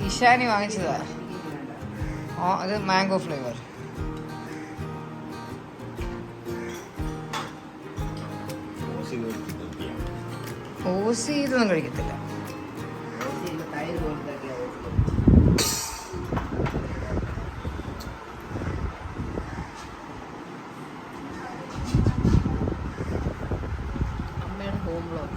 ഇഷാനി വാങ്ങിച്ചതാ. അത് mango flavour. Aussie ഇതൊന്നും കഴിക്കത്തില്ല. അമ്മയുടെ home blog.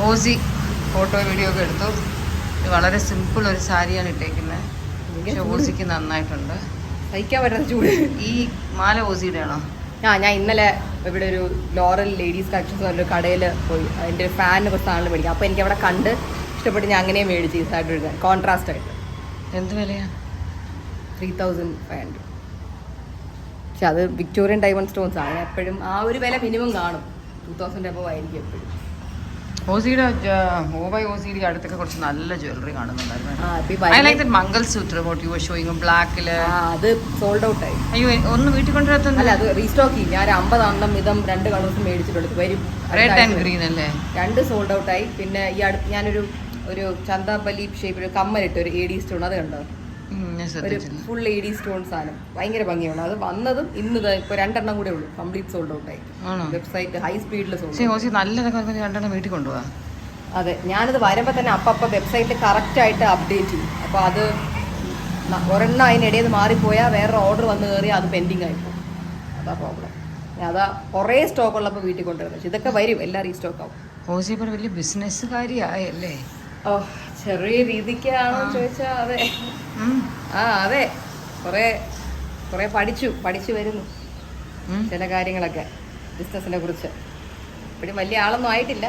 Aussie photo video ഒക്കെ എടുത്തു. ഇത് വളരെ സിമ്പിൾ ഒരു സാരിയാണ് ഇട്ടേക്കുന്നത്. പക്ഷെ ഓസിക്ക് നന്നായിട്ടുണ്ട്. സഹിക്കാൻ പറ്റുന്ന ചൂട്. ഈ മാല ഓസിയുടെ ആണോ? ഞാൻ ഇന്നലെ ഇവിടെ ഒരു ലോറൽ ലേഡീസ് കളക്ഷൻസ് പറഞ്ഞൊരു കടയിൽ പോയി അതിൻ്റെ ഒരു ഫാനിന് കുറച്ച് സാധനങ്ങൾ മേടിക്കാം. അപ്പോൾ എനിക്ക് അവിടെ കണ്ട് ഇഷ്ടപ്പെട്ട് ഞാൻ അങ്ങനെ മേടിച്ച് ഈ സാരി എടുക്കാൻ കോൺട്രാസ്റ്റ് ആയിട്ട്. എന്ത് വിലയാണ്? 3500. പക്ഷെ അത് വിക്ടോറിയൻ ഡയമണ്ട് സ്റ്റോൺസ് ആണ്. എപ്പോഴും ആ ഒരു വില മിനിമം കാണും. 2000 എബവ് ആയിരിക്കും എപ്പോഴും. ഓസിയുടെ ഓസിയുടെ അടുത്തൊക്കെ കുറച്ച് നല്ല ജ്വല്ലറി കാണുന്നുണ്ടായിരുന്നു. മംഗൾസൂത്ര ബ്ലാക്കില് അത് സോൾഡ് ഔട്ട് ആയി. അയ്യോ, ഒന്ന് വീട്ടിൽ കൊണ്ടുവരാത്ത. അല്ല, അത് റീസ്റ്റോക്ക് ചെയ്യും. ഞാൻ 50 അണ്ണം ഇതം 2 കളേഴ്സ് മേടിച്ചിട്ടുണ്ട്. വരും. റെഡ് ആൻഡ് ഗ്രീൻ അല്ലേ? 2 സോൾഡ് ഔട്ട് ആയി. പിന്നെ ഈ അടുത്ത് ഞാനൊരു ചന്താബലി ഷേപ്പിൽ ഒരു കമ്മലിട്ട് ഒരു AD സ്റ്റോൺ, അത് കണ്ടോ? ഒരു ഫുൾ AD സ്റ്റോൺ സാധനം ഭയങ്കര ഭംഗിയാണ്. അത് വന്നതും ഇന്ന് ഇപ്പൊ 2 എണ്ണം കൂടെ ഉള്ളൂ. കംപ്ലീറ്റ് സോൾഡ് ഔട്ട് ആയി. വെബ്സൈറ്റ് ഹൈ സ്പീഡിൽ നല്ലതൊക്കെ വീട്ടിൽ കൊണ്ടുപോകാം. അതെ, ഞാനത് വരുമ്പോൾ തന്നെ അപ്പം വെബ്സൈറ്റിൽ കറക്റ്റ് ആയിട്ട് അപ്ഡേറ്റ് ചെയ്യും. അപ്പോൾ അത് ഒരെണ്ണം അതിനിടയിൽ നിന്ന് മാറിപ്പോയാൽ വേറെ ഓർഡർ വന്ന് കയറി അത് പെൻഡിങ് ആയിപ്പോകും. അതാ പ്രോബ്ലം. അതാ കുറേ സ്റ്റോക്ക് ഉള്ളപ്പോൾ വീട്ടിൽ കൊണ്ടുവരുന്നത്. ഇതൊക്കെ വരും, എല്ലാം റീസ്റ്റോക്ക് ആവും. ഓസിയപ്പോൾ വലിയ ബിസിനസ്സുകാരിയായല്ലേ? ഓ, ചെറിയ രീതിക്കാണോ ചോദിച്ചാൽ അതെ. അതെ, കുറേ പഠിച്ചു വരുന്നു ചില കാര്യങ്ങളൊക്കെ ബിസിനസ്സിനെ കുറിച്ച്. ഇപ്പോഴും വലിയ ആളൊന്നും ആയിട്ടില്ല,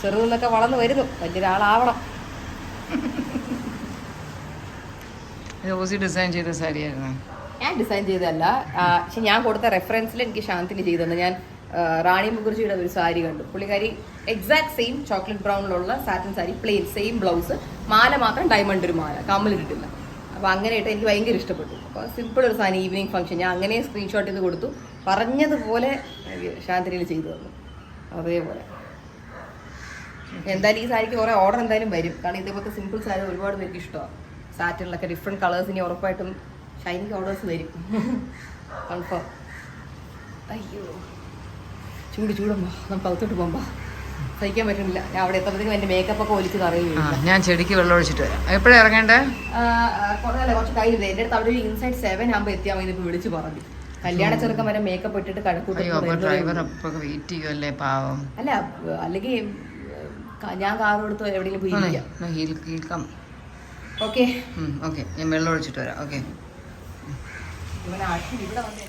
ചെറുതെന്നൊക്കെ വളർന്നു വരുന്നു. വലിയൊരാളാവണം. ഡിസൈൻ ചെയ്ത സാരിയായിരുന്നു. ഞാൻ ഡിസൈൻ ചെയ്തതല്ല, പക്ഷെ ഞാൻ കൊടുത്ത റെഫറൻസിൽ എനിക്ക് ശാന്തിനി ചെയ്തത്. ഞാൻ റാണി മുഖർജിയുടെ ഒരു സാരി കണ്ടു. പുള്ളിക്കാരി എക്സാക്ട് സെയിം ചോക്ലേറ്റ് ബ്രൗണിലുള്ള satin sari, plain same blouse, മാല മാത്രം ഡയമണ്ട് ഒരു മാല, കമ്മലിട്ടിട്ടില്ല. അപ്പോൾ അങ്ങനെ ഇട്ട് എനിക്ക് ഭയങ്കര ഇഷ്ടപ്പെട്ടു. അപ്പോൾ സിമ്പിൾ ഒരു സാധനം, ഈവനിങ് ഫംഗ്ഷൻ. ഞാൻ അങ്ങനെ സ്ക്രീൻഷോട്ട് ചെയ്ത് കൊടുത്തു. പറഞ്ഞതുപോലെ ശാന്തിനിയിൽ ചെയ്തു തന്നു. അതേപോലെ എന്തായാലും ഈ സാരിക്ക് കുറേ ഓർഡർ എന്തായാലും വരും. കാരണം ഇതേപോലത്തെ സിമ്പിൾ സാരി ഒരുപാട് പേർക്ക് ഇഷ്ടമാണ്. സാറ്റനിലൊക്കെ ഡിഫറെൻറ്റ് കളേഴ്സ് ഇനി ഉറപ്പായിട്ടും ഷൈനിക്ക് ഓർഡേഴ്സ് വരും. കൺഫേം. അയ്യോ, ചൂടമ്മ, നമുക്ക് അകത്തോട്ട് പോകുമ്പോ സഹിക്കാൻ പറ്റുന്നില്ല. ഞാൻ അവിടെ എത്തുമ്പോഴത്തേക്കും എൻ്റെ മേക്കപ്പ് ഒക്കെ ഒലിച്ച് അറിയില്ല. ഞാൻ ചെടിക്ക് വെള്ളം ഒഴിച്ചിട്ട് വരാം. എപ്പോഴാണ് ഇറങ്ങേണ്ടത്? കുറച്ച് കഴിഞ്ഞത്. എൻ്റെ അടുത്ത് അവിടെ ഒരു ഇൻസൈഡ് 7 ആകുമ്പോൾ എത്തിയാൽ മതി. ഇപ്പോൾ വിളിച്ച് പറഞ്ഞു. കല്യാണ ചെറുക്കം വരെ മേക്കപ്പ് ഇട്ടിട്ട് കഴക്കൂട്ട്. വെയിറ്റ് ചെയ്യുമല്ലേ പാവം. അല്ല, അല്ലെങ്കിൽ ഞാൻ കാർ കൊടുത്ത് എവിടെയെങ്കിലും പോയി. ഓക്കെ, ഞാൻ വെള്ളം ഒഴിച്ചിട്ട് വരാം. ഓക്കെ. ഇവിടെ വന്നേ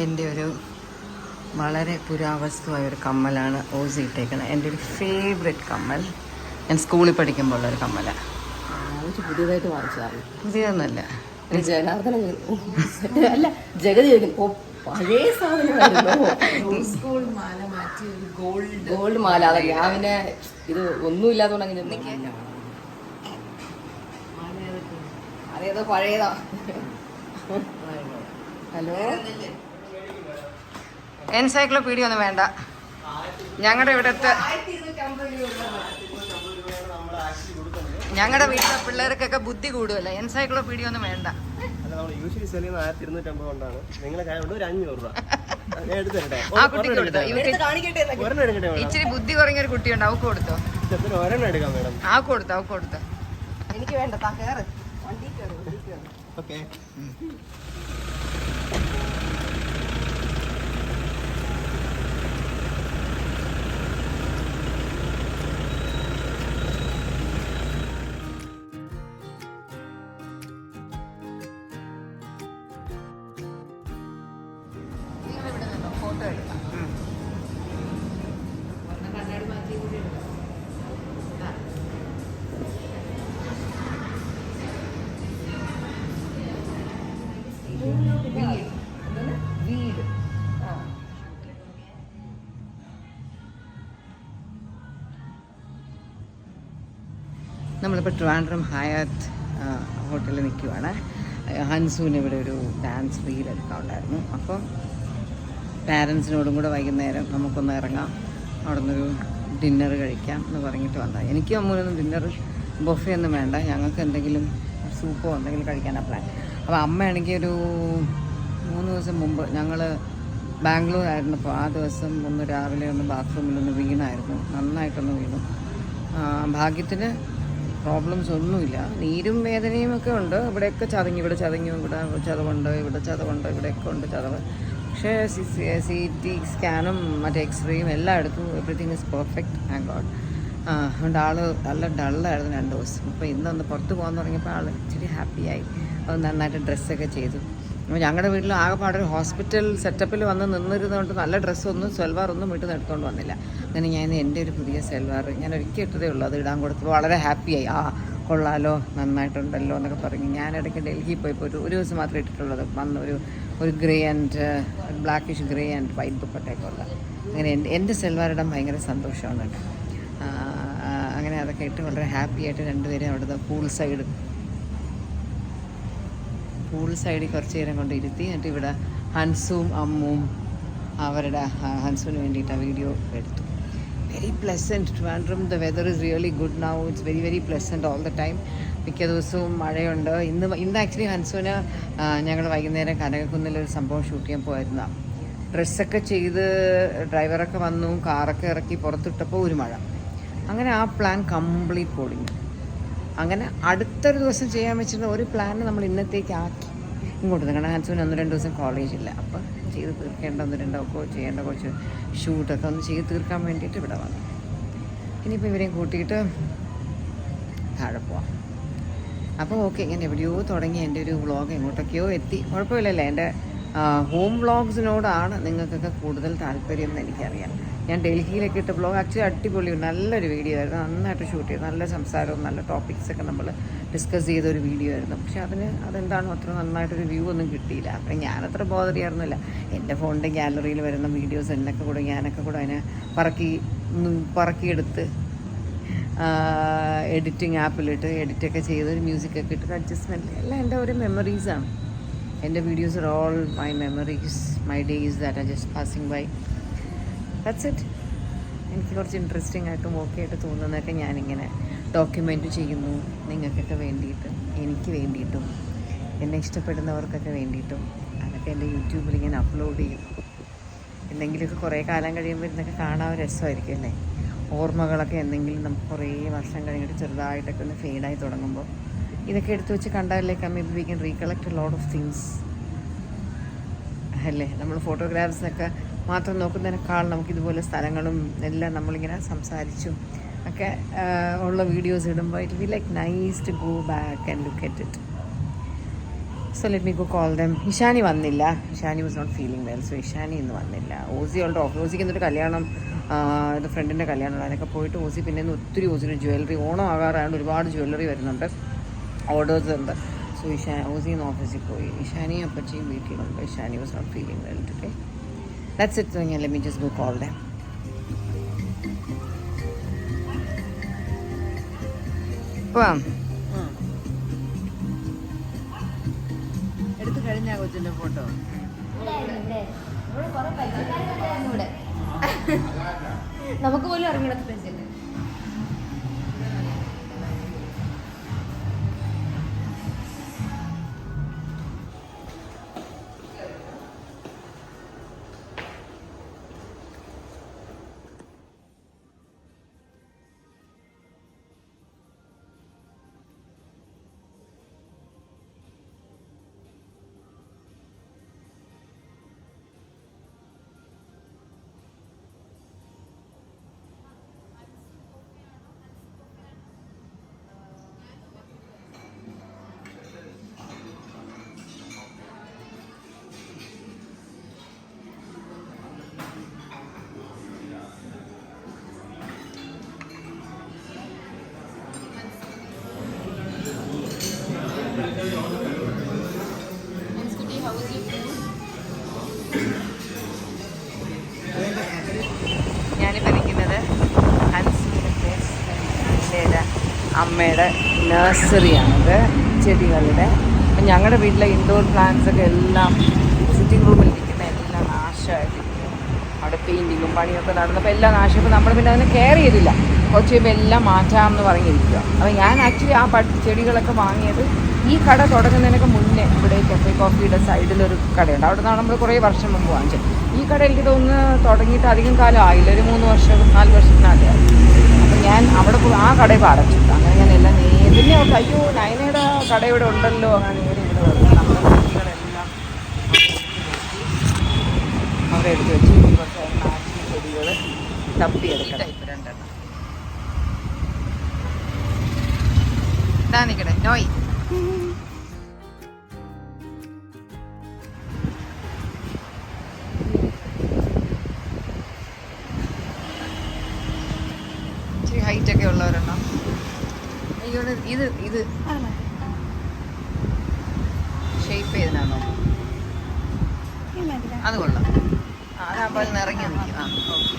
എൻ്റെ ഒരു വളരെ പുരാവസ്തുവായ ഒരു കമ്മലാണ് ഓസി ഇട്ടേക്കുന്നത്. എൻ്റെ ഒരു ഫേവറേറ്റ് കമ്മൽ. ഞാൻ സ്കൂളിൽ പഠിക്കുമ്പോൾ ഉള്ളൊരു കമ്മലാണ്. പുതിയതായിട്ട് വാങ്ങിച്ചതാണ്. പുതിയതൊന്നുമല്ല, ജനാർദ്ദന അല്ല, ജഗതി പഴയ സാധനമായിരുന്നു. ഗോൾഡ് മാല. അതെ, ഞാൻ പിന്നെ ഇത് ഒന്നും ഇല്ലാത്തതുകൊണ്ട് അങ്ങനെ. അതേതോ പഴയതാ. ഹലോ, എൻസൈക്ലോപീഡിയ ഒന്നും വേണ്ട. ഞങ്ങളുടെ വീട്ടിലെ പിള്ളേർക്കൊക്കെ ബുദ്ധി കൂടുമല്ല. എൻസൈക്ലോപീഡിയ ഒന്നും വേണ്ട. ആ കുട്ടിക്ക് കൊടുത്തോ? ഇച്ചിരി ബുദ്ധി കുറഞ്ഞൊരു കുട്ടിയുണ്ട്, അവക്ക് കൊടുത്തോ? അവക്ക് കൊടുത്തോ? എനിക്ക് വേണ്ട. ഓക്കെ. നമ്മളിപ്പോൾ ട്രിവാൻഡ്രം ഹയാത്ത് ഹോട്ടലിൽ നിൽക്കുവാണ്. ഹൻസൂന് ഇവിടെ ഒരു ഡാൻസ് റീൽ എടുക്കാനുണ്ടായിരുന്നു. അപ്പം പാരൻസിനോടും കൂടെ വൈകുന്നേരം നമുക്കൊന്ന് ഇറങ്ങാം, അവിടെ നിന്നൊരു ഡിന്നർ കഴിക്കാം എന്ന് പറഞ്ഞിട്ട് വന്നാൽ. എനിക്ക് അമ്മൂനൊന്നും ഡിന്നർ ബൊഫേ ഒന്നും വേണ്ട, ഞങ്ങൾക്ക് എന്തെങ്കിലും സൂപ്പോ എന്തെങ്കിലും കഴിക്കാനാണ് പ്ലാൻ. അപ്പോൾ അമ്മയാണെങ്കിൽ ഒരു 3 ദിവസം മുമ്പ് ഞങ്ങൾ ബാംഗ്ലൂർ ആയിരുന്നപ്പോൾ ആ ദിവസം ഒന്ന് രാവിലെ ഒന്ന് ബാത്റൂമിലൊന്ന് വീണായിരുന്നു, നന്നായിട്ടൊന്ന് വീണു. ഭാഗ്യത്തിന് പ്രോബ്ലംസ് ഒന്നുമില്ല. നീരും വേദനയും ഒക്കെ ഉണ്ട്, ഇവിടെയൊക്കെ ചതഞ്ഞു, ഇവിടെ ചതഞ്ഞു, ഇവിടെ ചതവുണ്ട്, ഇവിടെ ചതവുണ്ട്, ഇവിടെയൊക്കെ ഉണ്ട് ചതവ്. പക്ഷേ CT സ്കാനും മറ്റേ എക്സ്റേയും എല്ലാം എടുത്തു. Everything is perfect, thank God. അതുകൊണ്ട് ആൾ നല്ല ഡള്ളായിരുന്നു 2 ദിവസം. അപ്പോൾ ഇന്നൊന്ന് പുറത്ത് പോകാൻ തുടങ്ങിയപ്പോൾ ആൾ ഇച്ചിരി ഹാപ്പിയായി. അത് നന്നായിട്ട് ഡ്രസ്സൊക്കെ ചെയ്തു. അപ്പോൾ ഞങ്ങളുടെ വീട്ടിൽ ആകെപ്പാടൊരു ഹോസ്പിറ്റൽ സെറ്റപ്പിൽ വന്ന് നിന്നിരുന്നതുകൊണ്ട് നല്ല ഡ്രസ്സൊന്നും സെൽവാറൊന്നും വീട്ടിൽ നിന്ന് എടുത്തുകൊണ്ട് വന്നില്ല. അങ്ങനെ ഞാൻ എൻ്റെ ഒരു പുതിയ സെൽവാർ ഞാൻ ഒരിക്കൽ ഇട്ടതേ ഉള്ളൂ, അത് ഇടാൻ കൊടുത്തപ്പോൾ വളരെ ഹാപ്പിയായി. കൊള്ളാലോ, നന്നായിട്ടുണ്ടല്ലോ എന്നൊക്കെ പറഞ്ഞ്. ഞാൻ ഇടയ്ക്ക് ഡൽഹിയിൽ പോയപ്പോൾ ഒരു ദിവസം മാത്രമേ ഇട്ടിട്ടുള്ളത്. വന്ന് ഒരു grey and blackish grey and white ദുപ്പട്ടയൊക്കെ ഉള്ള. അങ്ങനെ എൻ്റെ സെൽവാർ ഇടാൻ ഭയങ്കര സന്തോഷമാണ് കേട്ടോ. അങ്ങനെ അതൊക്കെ ഇട്ട് വളരെ ഹാപ്പി ആയിട്ട് രണ്ടുപേരും അവിടുത്തെ പൂൾ സൈഡിൽ കുറച്ച് നേരം കൊണ്ട് ഇരുത്തി. എന്നിട്ട് ഇവിടെ ഹൻസും അമ്മും അവരുടെ ഹൻസുവിന് വേണ്ടിയിട്ട് ആ വീഡിയോ എടുത്തു. Very pleasant Trivandrum. The weather is really good now. It's very very pleasant all the time. മിക്ക ദിവസവും മഴയുണ്ട്. ഇന്ന് ആക്ച്വലി ഹൻസുവിന് ഞങ്ങൾ വൈകുന്നേരം കനകക്കുന്നിലൊരു സംഭവം ഷൂട്ട് ചെയ്യാൻ പോയിരുന്നതാണ്. ഡ്രസ്സൊക്കെ ചെയ്ത് ഡ്രൈവറൊക്കെ വന്നു, കാറൊക്കെ ഇറക്കി പുറത്തിട്ടപ്പോൾ ഒരു മഴ. അങ്ങനെ ആ പ്ലാൻ കംപ്ലീറ്റ് പൊളിഞ്ഞു. അങ്ങനെ അടുത്തൊരു ദിവസം ചെയ്യാൻ വെച്ചിട്ട് ഒരു പ്ലാൻ നമ്മൾ ഇന്നത്തേക്ക് ആക്കി ഇങ്ങോട്ട്. കാരണം ഹൻസുവിന് 1-2 ദിവസം കോളേജില്ല. അപ്പോൾ ചെയ്ത് തീർക്കേണ്ട 1-2 ചെയ്യേണ്ട കുറച്ച് ഷൂട്ടൊക്കെ ഒന്ന് ചെയ്ത് തീർക്കാൻ വേണ്ടിയിട്ട് ഇവിടെ വന്നു. ഇനിയിപ്പോൾ ഇവരെയും കൂട്ടിയിട്ട് താഴെ പോവാം. അപ്പോൾ ഓക്കെ, ഇങ്ങനെ എവിടെയോ തുടങ്ങി എൻ്റെ ഒരു വ്ളോഗ് എങ്ങോട്ടൊക്കെയോ എത്തി. കുഴപ്പമില്ലല്ലേ, എൻ്റെ ഹോം വ്ളോഗ്സിനോടാണ് നിങ്ങൾക്കൊക്കെ കൂടുതൽ താല്പര്യം എന്ന് എനിക്കറിയാം. ഞാൻ ഡൽഹിയിലൊക്കെ ഇട്ട വ്ളോഗ് ആക്ച്വലി അടിപൊളി, നല്ലൊരു വീഡിയോ ആയിരുന്നു. നന്നായിട്ട് ഷൂട്ട് ചെയ്തു, നല്ല സംസാരവും നല്ല ടോപ്പിക്സൊക്കെ നമ്മൾ ഡിസ്കസ് ചെയ്തൊരു വീഡിയോ ആയിരുന്നു. പക്ഷെ അതെന്താണോ അത്ര നന്നായിട്ടൊരു വ്യൂ ഒന്നും കിട്ടിയില്ല. അപ്പം ഞാനത്ര ബോധറിയായിരുന്നില്ല. എൻ്റെ ഫോണിൻ്റെ ഗാലറിയിൽ വരുന്ന വീഡിയോസ് ഞാനൊക്കെ കൂടെ അതിനെ പറക്കിയെടുത്ത് എഡിറ്റിംഗ് ആപ്പിലിട്ട് എഡിറ്റൊക്കെ ചെയ്ത് ഒരു മ്യൂസിക്കൊക്കെ ഇട്ട് അഡ്ജസ്റ്റ്മെൻറ്റ് എല്ലാം എൻ്റെ ഒരു മെമ്മറീസാണ്. എൻ്റെ videos are all my memories, my days that are just passing by. That's it. എനിക്ക് കുറച്ച് ഇൻട്രസ്റ്റിംഗ് ആയിട്ടും ഓക്കെ ആയിട്ട് തോന്നുന്നതൊക്കെ ഞാനിങ്ങനെ ഡോക്യുമെൻ്റ് ചെയ്യുന്നു, നിങ്ങൾക്കൊക്കെ വേണ്ടിയിട്ടും എനിക്ക് വേണ്ടിയിട്ടും എന്നെ ഇഷ്ടപ്പെടുന്നവർക്കൊക്കെ വേണ്ടിയിട്ടും. അതൊക്കെ എൻ്റെ യൂട്യൂബിൽ ഇങ്ങനെ അപ്ലോഡ് ചെയ്യും. എന്തെങ്കിലുമൊക്കെ കുറേ കാലം കഴിയുമ്പോൾ ഇതൊക്കെ കാണാൻ ഒരു രസമായിരിക്കും അല്ലേ. ഓർമ്മകളൊക്കെ എന്തെങ്കിലും നമുക്ക് കുറേ വർഷം കഴിഞ്ഞിട്ട് ചെറുതായിട്ടൊക്കെ ഒന്ന് ഫെയ്ഡായി തുടങ്ങുമ്പോൾ ഇതൊക്കെ എടുത്തു വെച്ച് കണ്ടാലേ may be we can recollect a lot of things അല്ലേ. നമ്മൾ ഫോട്ടോഗ്രാഫ്സിനൊക്കെ മാത്രം നോക്കുന്നതിനേക്കാൾ നമുക്കിതുപോലെ സ്ഥലങ്ങളും എല്ലാം നമ്മളിങ്ങനെ സംസാരിച്ചും ഒക്കെ ഉള്ള വീഡിയോസ് ഇടുമ്പോൾ it be like nice to go back and look at it. So let me go call them. Ishani വന്നില്ല, Ishani was not feeling well, so Ishani ഇന്ന് വന്നില്ല. ഓസിക്ക് എന്നിട്ട് കല്യാണം, ഇത് ഫ്രണ്ടിൻ്റെ കല്യാണമാണ്, അതിനൊക്കെ പോയിട്ട് ഓസി പിന്നെ ഒത്തിരി ഓസിന് ജ്വല്ലറി, ഓണം ആകാറായതുകൊണ്ട് ഒരുപാട് ജ്വല്ലറി വരുന്നുണ്ട്, ഓർഡേഴ്സ് ഉണ്ട്. സോ ഓസി ഇന്ന് ഓഫീസിൽ പോയി. ഇഷാനിയും അപ്പച്ചിയും വീട്ടിലുണ്ട്. Ishani was not feeling well today. That's it. So let me just go call them. പോവാം. എടുത്തു കഴിഞ്ഞാ കൊച്ചിൻ്റെ ഫോട്ടോ. നമുക്ക് പോലും ഇറങ്ങിയിടത്ത് പൈസ അമ്മയുടെ നഴ്സറിയാണിത്, ചെടികളുടെ. അപ്പം ഞങ്ങളുടെ വീട്ടിലെ ഇൻഡോർ പ്ലാന്റ്സ് ഒക്കെ എല്ലാം സിറ്റിംഗ് റൂമിൽ ഇരിക്കുന്ന എല്ലാം നാശമായിട്ടിരിക്കും. അവിടെ പെയിൻറ്റിങ്ങും പണിയൊക്കെ നടന്നപ്പോൾ എല്ലാം നാശം. ഇപ്പോൾ നമ്മൾ പിന്നെ അതിനെ കെയർ ചെയ്തില്ല. കുറച്ച് കഴിയുമ്പോൾ എല്ലാം മാറ്റാമെന്ന് പറഞ്ഞിരിക്കുക. അപ്പോൾ ഞാൻ ആക്ച്വലി ആ ചെടികളൊക്കെ വാങ്ങിയത് ഈ കട തുടങ്ങുന്നതിനൊക്കെ മുന്നേ ഇവിടെ കഫേ കോഫിയുടെ സൈഡിലൊരു കടയുണ്ട്. അവിടെ നിന്നാണ് നമ്മൾ കുറേ വർഷം മുമ്പ് വാങ്ങിച്ചത്. ഈ കട എനിക്ക് തോന്നുന്നു തുടങ്ങിയിട്ട് അധികം കാലം ആയില്ല, ഒരു 3 വർഷം 4 വർഷത്തിനകത്ത്. അപ്പം ഞാൻ അവിടെ പോയി ആ കടയിൽ അടച്ചിട്ടു. അങ്ങനെ ഞാൻ എല്ലാം നേരിനെ അയ്യോ നയനയുടെ കട ഇവിടെ ഉണ്ടല്ലോ, അങ്ങനെ നേരെ ഇവിടെ വന്നു. നമ്മുടെ ചെടികളെല്ലാം അവിടെ എടുത്ത് വെച്ച് കുറച്ച് നാച്ചുറൽ ചെടികൾ തപ്പിയെടുക്കണം. ടൈപ്പ് 2 എണ്ണം ഇതാ നിൽക്കണേ നോയ്. ഹൈറ്റൊക്കെ ഉള്ളവരെണ്ണം. അയ്യോ ഇത് ഷേപ്പ് ചെയ്തതാണോ? അത് കൊള്ളാം. അതാകുമ്പോൾ നിറങ്ങി നിൽക്കും. ആ ഓക്കെ.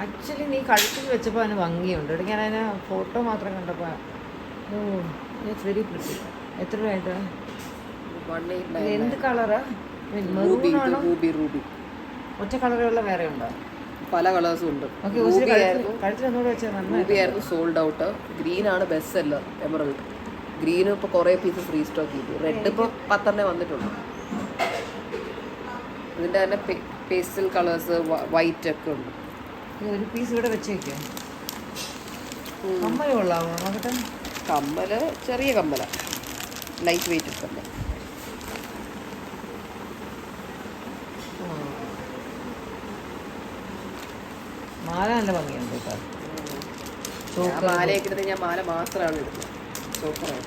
ആക്ച്വലി നീ കഴുത്തിൽ വെച്ചപ്പോൾ അതിന് ഭംഗിയുണ്ട്. ഞാൻ അതിന് ഫോട്ടോ മാത്രം കണ്ടപ്പോൾ ഇറ്റ്സ് വെരി പ്രിറ്റി. എത്ര രൂപയായിട്ട്? എന്ത് കളറാ? മെറൂണാണോ? ഒറ്റ കളറുള്ള വേറെ ഉണ്ടോ? പല കളേഴ്സും ഉണ്ട്. കഴുത്തിൽ ഒന്നുകൂടെ വെച്ചാൽ നന്നായിരുന്നു. Sold out. ഗ്രീൻ ആണ് ബെസ്റ്റ് സെല്ലർ, എമറൽഡ് ഗ്രീനും ഇപ്പോൾ കുറേ പീസസ് റീസ്റ്റോക്ക് ചെയ്തു. റെഡ് ഇപ്പോൾ 10 വന്നിട്ടുണ്ട്. ഇതിൻ്റെ തന്നെ പേസ്റ്റൽ കളേഴ്സ് വൈറ്റ് ഒക്കെ ഉണ്ട്. ഒരു പീസ് ഇവിടെ വെച്ചേക്കോ. കമ്മൽ കൊള്ളാമോ നോക്കട്ടെ? കമ്മല് ചെറിയ കമ്മല, ലൈറ്റ് വെയിറ്റ് കമ്മൽ. മാല നല്ല ഭംഗിയുണ്ട് കേട്ടോ. മാലയൊക്കെ എടുത്ത് ഞാൻ മാല മാത്രമാണ് എടുത്തത്. സൂപ്പറാണ്.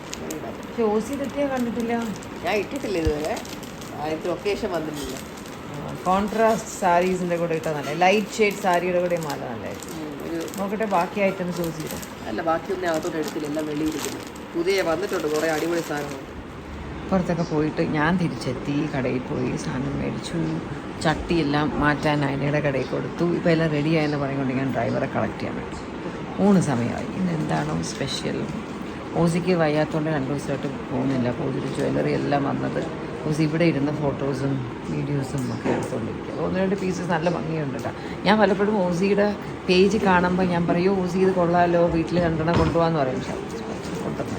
പക്ഷെ ഓസിയിലെത്തിയാൽ കണ്ടിട്ടില്ല. ഞാൻ ഇട്ടിട്ടില്ല ഇതുവരെ. അതിന് ഒക്കേഷൻ വന്നിട്ടില്ല. കോൺട്രാസ്റ്റ് സാരീസിൻ്റെ കൂടെ ഇട്ടാൽ നല്ല, ലൈറ്റ് ഷെയ്ഡ് സാരിയുടെ കൂടെ മാല നല്ലതായിരുന്നു. നോക്കട്ടെ ബാക്കി ഐറ്റംസ് യൂസ് ചെയ്തു. അല്ല ബാക്കിയൊന്നും അകത്തോട്ട് എടുത്തില്ല, എല്ലാം വെളിയിരിക്കുന്നു. പുതിയ വന്നിട്ടുണ്ട് കുറേ അടിപൊളി സാധനങ്ങൾ. പുറത്തൊക്കെ പോയിട്ട് ഞാൻ തിരിച്ചെത്തി. കടയിൽ പോയി സാധനം മേടിച്ചു. ചട്ടിയെല്ലാം മാറ്റാൻ അതിൻ്റെ കടയിൽ കൊടുത്തു. ഇപ്പോൾ എല്ലാം റെഡിയായെന്ന് പറഞ്ഞുകൊണ്ട് ഞാൻ ഡ്രൈവറെ കളക്ട് ചെയ്യാൻ വേണ്ടി. 3 സമയമായി. ഇന്ന് എന്താണോ സ്പെഷ്യൽ? ഓസിക്ക് വയ്യാത്തതുകൊണ്ട് 2 ദിവസമായിട്ട് പോകുന്നില്ല. പോയിട്ട് ജ്വല്ലറി എല്ലാം വന്നത് ഓസി ഇവിടെ ഇരുന്ന ഫോട്ടോസും വീഡിയോസും ഒക്കെ എടുത്തുകൊണ്ടിരിക്കുക. 1-2 പീസസ് നല്ല ഭംഗിയുണ്ട് കേട്ടോ. ഞാൻ പലപ്പോഴും ഓസിയുടെ പേജ് കാണുമ്പോൾ ഞാൻ പറയും ഓസി ഇത് കൊള്ളാമല്ലോ, വീട്ടിൽ 2 കൊണ്ടുപോകാമെന്ന് പറയും. പക്ഷേ കൊണ്ടുവന്ന്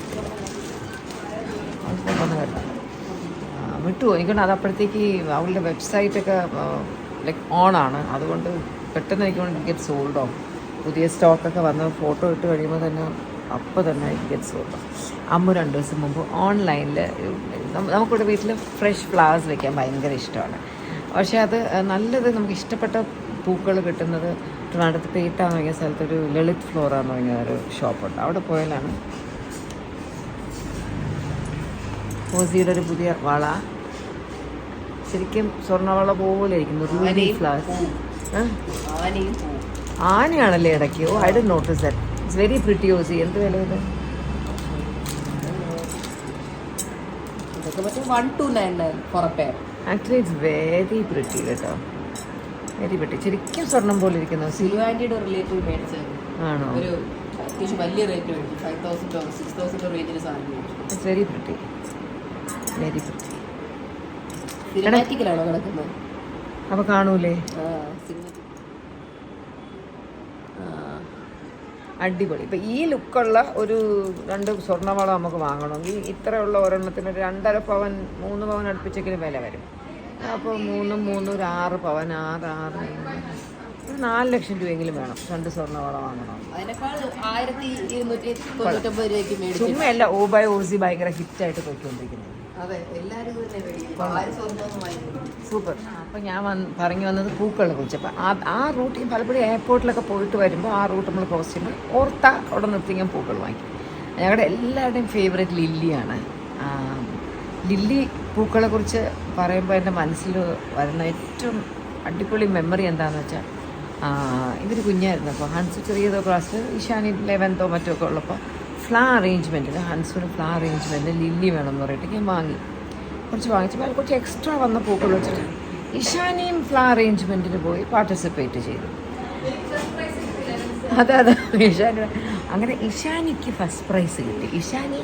കേട്ടോ വിട്ടു. എനിക്കൊണ്ട് അത് അപ്പോഴത്തേക്ക് അവളുടെ വെബ്സൈറ്റൊക്കെ ലൈക്ക് ഓണാണ്. അതുകൊണ്ട് പെട്ടെന്ന് എനിക്കൊണ്ട് ഗെറ്റ് സോൾഡ് ഓഫ്. പുതിയ സ്റ്റോക്കൊക്കെ വന്ന് ഫോട്ടോ ഇട്ട് കഴിയുമ്പോൾ തന്നെ അപ്പോൾ തന്നെ ഗെറ്റ് സോൾഡ് ഓഫ്. അമ്മ 2 ദിവസം മുമ്പ് ഓൺലൈനിൽ നമുക്കിവിടെ വീട്ടിൽ ഫ്രഷ് ഫ്ലവേഴ്സ് വെക്കാൻ ഭയങ്കര ഇഷ്ടമാണ്. പക്ഷേ അത് നല്ലത് നമുക്ക് ഇഷ്ടപ്പെട്ട പൂക്കൾ കിട്ടുന്നത് ട്രിവാൻഡ്രത്ത് പേട്ടാന്ന് പറഞ്ഞ സ്ഥലത്തൊരു ലളിത് ഫ്ലോറ എന്ന് പറഞ്ഞ ഒരു ഷോപ്പുണ്ട്. അവിടെ പോയാലാണ് ഓസിയുടെ ഒരു പുതിയ വള, ശരിക്കും സ്വർണ്ണവള പോലെ ഇരിക്കുന്നു. Ruby flowers. ആനയാണല്ലേ ഇടയ്ക്ക്? Oh I don't notice that. It's very pretty Ozy. എന്ത് വില ഇത്? ആക്ച്വലി ഇറ്റ്സ് വെരി പ്രിറ്റി കേട്ടോ, വെരി പ്രിറ്റി. ശരിക്കും സ്വർണം പോലെ ഇരിക്കുന്നു. സിലുവാൻറ്റിയുടെ റിലേറ്റീവ് മേടിച്ചത് ആണോ? ഒരു അത്യാവശ്യം വലിയ റേറ്റ് മേടിച്ചു. 5,000 or 6,000 റേഞ്ചിന് സാധനം മേടിച്ചു. It's very pretty, very pretty. സിനിമാറ്റിക്കലാണോ കിടക്കുന്നത്? അപ്പോൾ കാണൂലേ? അടിപൊളി. ഇപ്പം ഈ ലുക്കുള്ള ഒരു 2 സ്വർണ്ണവള നമുക്ക് വാങ്ങണമെങ്കിൽ ഇത്രയുള്ള ഒരെണ്ണത്തിന് ഒരു 2.5 പവൻ 3 പവൻ അടുപ്പിച്ചെങ്കിലും വില വരും. അപ്പോൾ 3 ഒരു 6 പവൻ, 6 ഒരു 4 ലക്ഷം രൂപയെങ്കിലും വേണം 2 സ്വർണ്ണവള വാങ്ങണം. ചുമ്മയല്ല, ഓ ബൈ ഓസി ഭയങ്കര ഹിറ്റായിട്ട് പോയിക്കൊണ്ടിരിക്കുന്നത്. സൂപ്പർ. അപ്പോൾ ഞാൻ പറഞ്ഞു വന്നത് പൂക്കളെ കുറിച്ച്. അപ്പോൾ ആ റൂട്ടിൽ പലപ്പോഴും എയർപോർട്ടിലൊക്കെ പോയിട്ട് വരുമ്പോൾ ആ റൂട്ട് നമ്മൾ ക്രോസ് ചെയ്യുമ്പോൾ ഓർത്ത അവിടെ നിർത്തി ഞാൻ പൂക്കൾ വാങ്ങിക്കും. ഞങ്ങളുടെ എല്ലാവരുടെയും ഫേവറേറ്റ് ലില്ലിയാണ്. ലില്ലി പൂക്കളെ കുറിച്ച് പറയുമ്പോൾ എൻ്റെ മനസ്സിൽ വരുന്ന ഏറ്റവും അടിപൊളി മെമ്മറി എന്താണെന്ന് വെച്ചാൽ ഇവർ കുഞ്ഞായിരുന്നു അപ്പോൾ ഹൻസു ചെറിയതോ ക്ലാസ് ഇഷാനി 11th മറ്റോ ഒക്കെ ഉള്ളപ്പോൾ ഫ്ലവർ അറേഞ്ച്മെൻറ്റിന് ഹൻസുവിന് ഫ്ലവർ അറേഞ്ച്മെൻറ്റിന് ലില്ലി വേണമെന്ന് പറഞ്ഞിട്ട് ഞാൻ വാങ്ങി. കുറച്ച് വാങ്ങിച്ചപ്പോൾ അതിൽ കുറച്ച് എക്സ്ട്രാ വന്ന പൂക്കൾ വെച്ചിട്ട് ഇഷാനിയും ഫ്ലവർ അറേഞ്ച്മെൻറ്റിന് പോയി പാർട്ടിസിപ്പേറ്റ് ചെയ്തു. അതെ ഇഷാനി അങ്ങനെ ഇഷാനിക്ക് ഫസ്റ്റ് പ്രൈസ് കിട്ടി. ഇഷാനി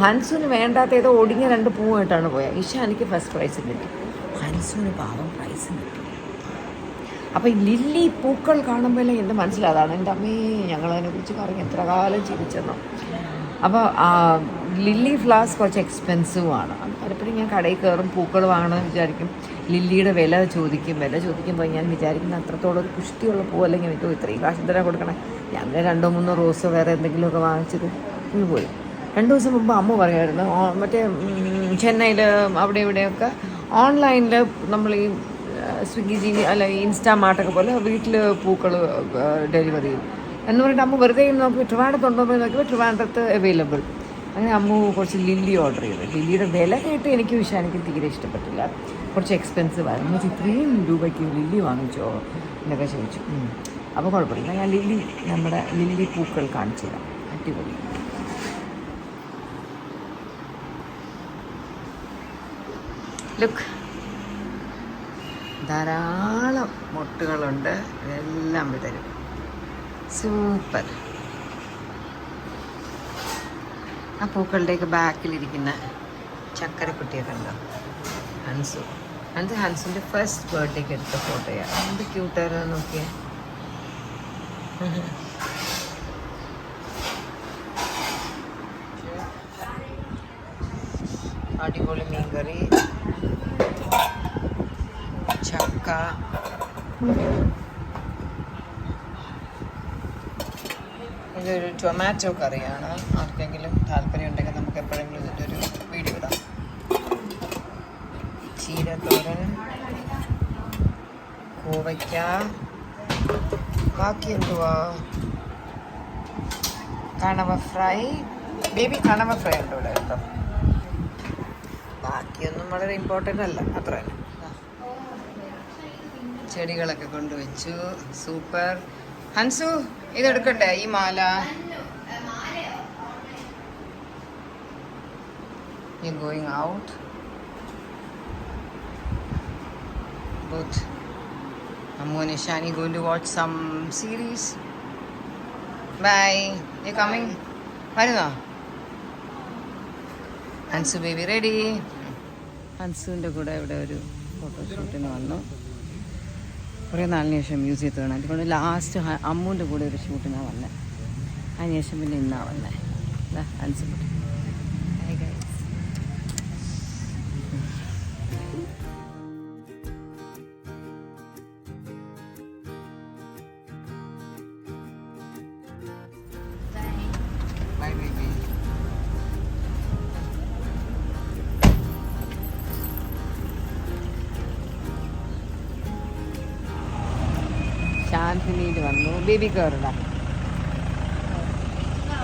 ഹൻസുവിന് വേണ്ടാത്ത ഏതോ ഒടിഞ്ഞ 2 പൂവായിട്ടാണ് പോയത്. ഇഷാനിക്ക് ഫസ്റ്റ് പ്രൈസ് കിട്ടി, ഹൻസുവിന് പാവം പ്രൈസ് കിട്ടി. അപ്പോൾ ഈ ലില്ലി പൂക്കൾ കാണുമ്പോഴേ എൻ്റെ മനസ്സിലതാണ് എൻ്റെ അമ്മേ ഞങ്ങളതിനെക്കുറിച്ച് പറഞ്ഞ് എത്ര കാലം ജീവിച്ചെന്നോ. അപ്പോൾ ലില്ലി ഫ്ലവേഴ്സ് കുറച്ച് എക്സ്പെൻസീവാണ്. അത് പലപ്പോഴും ഞാൻ കടയിൽ കയറും പൂക്കൾ വാങ്ങണമെന്ന് വിചാരിക്കും. ലില്ലിയുടെ വില ചോദിക്കുമ്പോൾ ഞാൻ വിചാരിക്കുന്ന അത്രത്തോളം ഒരു പുഷ്ടിയുള്ള പൂ അല്ലെങ്കിൽ എനിക്ക് ഇത്രയും കാശ് തരാൻ കൊടുക്കണം. ഞാൻ 2-3 റോസോ വേറെ എന്തെങ്കിലുമൊക്കെ വാങ്ങിച്ചത് ഇന്ന് പോയി. 2 ദിവസം മുമ്പ് അമ്മ പറയുമായിരുന്നു മറ്റേ ചെന്നൈയിൽ അവിടെ ഇവിടെയൊക്കെ ഓൺലൈനിൽ നമ്മൾ ഈ സ്വിഗ്ഗി അല്ല ഇൻസ്റ്റാമാർട്ടൊക്കെ പോലെ വീട്ടിൽ പൂക്കൾ ഡെലിവറി ചെയ്യും എന്ന് പറഞ്ഞിട്ട് അമ്മ വെറുതെ നോക്കി ട്രിവാൻഡ്രത്തുണ്ടോ പോയി നോക്കിയപ്പോൾ ട്രിവാൻഡ്രത്ത് അവൈലബിൾ. അങ്ങനെ അമ്മ കുറച്ച് ലില്ലി ഓർഡർ ചെയ്തു. ലില്ലിയുടെ വില കേട്ട് എനിക്ക് എനിക്ക് തീരെ ഇഷ്ടപ്പെട്ടില്ല, കുറച്ച് എക്സ്പെൻസീവ് ആയിരുന്നു. ഇത്രയും രൂപയ്ക്ക് ലില്ലി വാങ്ങിച്ചോ എന്നൊക്കെ ചോദിച്ചു. അപ്പോൾ കുഴപ്പമില്ല, ഞാൻ നമ്മുടെ ലില്ലി പൂക്കൾ കാണിച്ചു തരാം. അടിപൊളി. ലുക്ക്, ധാരാളം മൊട്ടുകളുണ്ട്, ഇതെല്ലാം വിതരും. സൂപ്പർ. ആ പൂക്കളുടെയൊക്കെ ബാക്കിലിരിക്കുന്ന ചക്കരക്കുട്ടിയൊക്കെ ഉണ്ടോ? ഹൻസിൻ്റെ ഫസ്റ്റ് ബർത്ത്ഡേക്ക് എടുത്ത ഫോട്ടോയാണ്. എന്ത് ക്യൂട്ടായിരുന്നു നോക്കിയേ. അടിപൊളി മീൻകറി, ചക്ക, ഇതൊരു ടൊമാറ്റോ കറിയാണ്. ആർക്കെങ്കിലും താല്പര്യം ഉണ്ടെങ്കിൽ നമുക്ക് എപ്പോഴെങ്കിലും ഇതിൻ്റെ ഒരു വീഡിയോ ഇടാം. ചീരത്തോരൻ, കോവയ്ക്ക, ബാക്കി എന്തുവാ, കണവ ഫ്രൈ. ബേബി കണവ ഫ്രൈ ഉണ്ട് ഇവിടെ കേട്ടോ. ബാക്കിയൊന്നും വളരെ ഇമ്പോർട്ടൻ്റ് അല്ല, അത്ര തന്നെ. ചെടികളൊക്കെ കൊണ്ടുവച്ചു. സൂപ്പർ. ഹൻസു, ഇതെടുക്കട്ടെ ഈ മാല? You're going out? Both Ammu and Ishani going to watch some series. Bye. You coming? Varuna? Hansu baby ready? ഹൻസുവിൻ്റെ കൂടെ ഇവിടെ ഒരു ഫോട്ടോഷൂട്ടിന് വന്നു. കുറേ നാളിന് ശേഷം മ്യൂസിയത്തിൽ അതുകൊണ്ട് ലാസ്റ്റ് അമ്മുവിൻ്റെ കൂടെ ഒരു ഷൂട്ടിനാണ് വന്നത്. അതിന് ശേഷം പിന്നെ ഇന്നാണ് വന്നത്. ഹൻസു ശാന്തിനിയിൽ വന്നു. ബേബി കയറുക.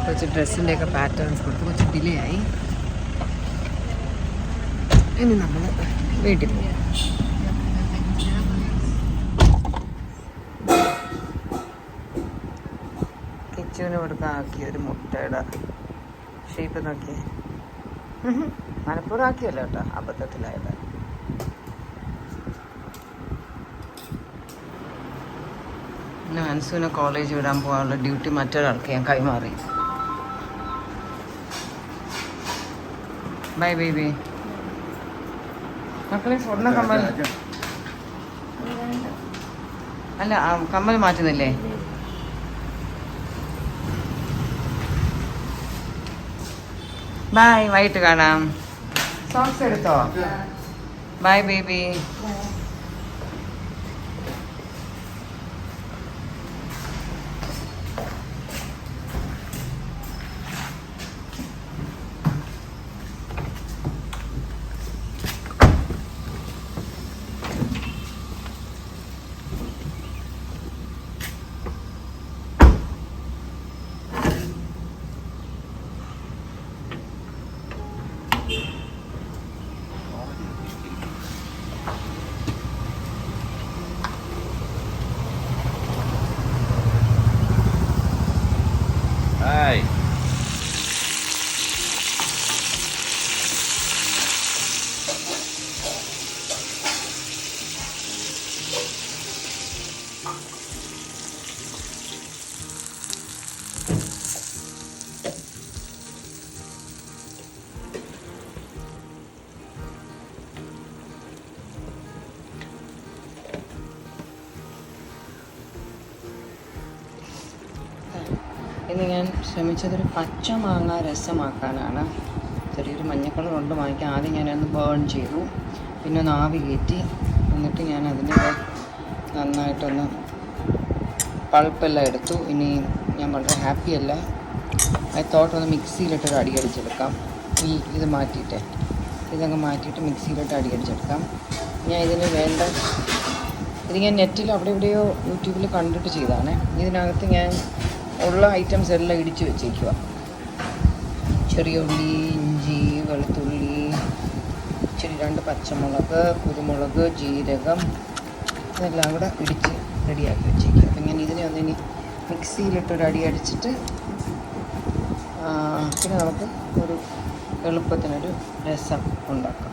കുറച്ച് ഡ്രസ്സിൻ്റെയൊക്കെ പാറ്റേൺസ് കൊടുത്ത് കുറച്ച് ഡിലേ ആയി. ഇനി നമ്മൾ വീട്ടിൽ പോകും. കിച്ചുവിന് കൊടുക്കാൻ ആക്കിയ ഒരു മുട്ടയുടെ ഷേപ്പ് നോക്കിയേ. മനപ്പൂർവ്വം ആക്കിയല്ലോ കേട്ടോ, അബദ്ധത്തിലായത്. പിന്നെ ഹൻസുവിനെ കോളേജ് വിടാൻ പോകാനുള്ള ഡ്യൂട്ടി മറ്റൊരാൾക്ക് ഞാൻ കൈമാറി. Bye baby. മക്കളെ സ്വർണ്ണ കമ്മൽ അല്ല, കമ്മൽ മാറ്റുന്നില്ലേ? ബൈ, വൈകിട്ട് കാണാം. സോക്സ് എടുത്തോ? Bye baby. ഇന്ന് ഞാൻ ശ്രമിച്ചതൊരു പച്ച മാങ്ങ രസമാക്കാനാണ്. ചെറിയൊരു മഞ്ഞ കളർ കൊണ്ട് വാങ്ങിക്കാം. ആദ്യം ഞാനൊന്ന് ബേൺ ചെയ്തു, പിന്നെ ഒന്ന് ആവി കയറ്റി, എന്നിട്ട് ഞാൻ അതിൻ്റെ നന്നായിട്ടൊന്ന് പൾപ്പെല്ലാം എടുത്തു. ഇനി ഞാൻ വളരെ ഹാപ്പിയല്ല. തോട്ടൊന്ന് മിക്സിയിലിട്ടൊരു അടിയടിച്ചെടുക്കാം. ഇത് മാറ്റിയിട്ട് ഇതങ്ങ് മാറ്റിയിട്ട് മിക്സിയിലിട്ട് അടിയടിച്ചെടുക്കാം. ഞാൻ ഇതിന് വേണ്ട ഇത് ഞാൻ നെറ്റിൽ അവിടെ എവിടെയോ യൂട്യൂബിൽ കണ്ടിട്ട് ചെയ്തതാണ്. ഇതിനകത്ത് ഞാൻ ഉള്ള ഐറ്റംസ് എല്ലാം ഇടിച്ച് വെച്ചേക്കുക. ചെറിയ ഉള്ളി, ഇഞ്ചി, വെളുത്തുള്ളി, ഇച്ചിരി 2 പച്ചമുളക്, കുരുമുളക്, ജീരകം, ഇതെല്ലാം കൂടെ ഇടിച്ച് റെഡിയാക്കി വെച്ചേക്കുക. അപ്പം ഞാൻ ഇതിനെ ഒന്നിനി മിക്സിയിലിട്ടൊരടി അടിച്ചിട്ട് പിന്നെ നമുക്ക് ഒരു എളുപ്പത്തിനൊരു രസം ഉണ്ടാക്കാം.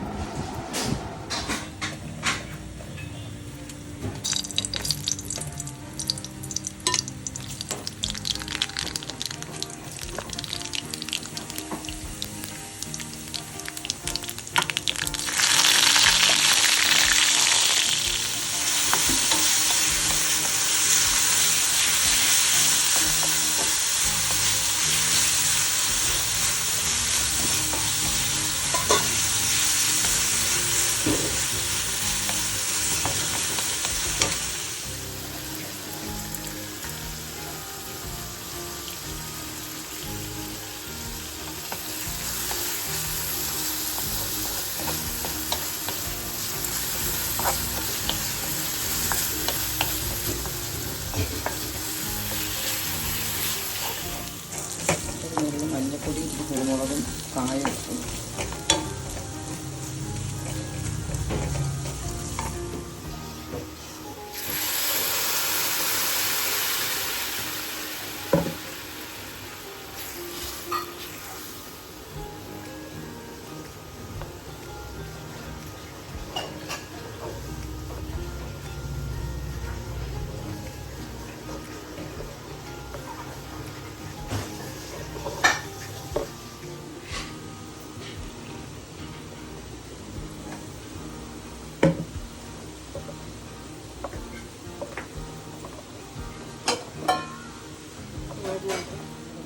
മഞ്ഞപ്പൊടി, കുരുമുളകും, കായം ഇട്ടു.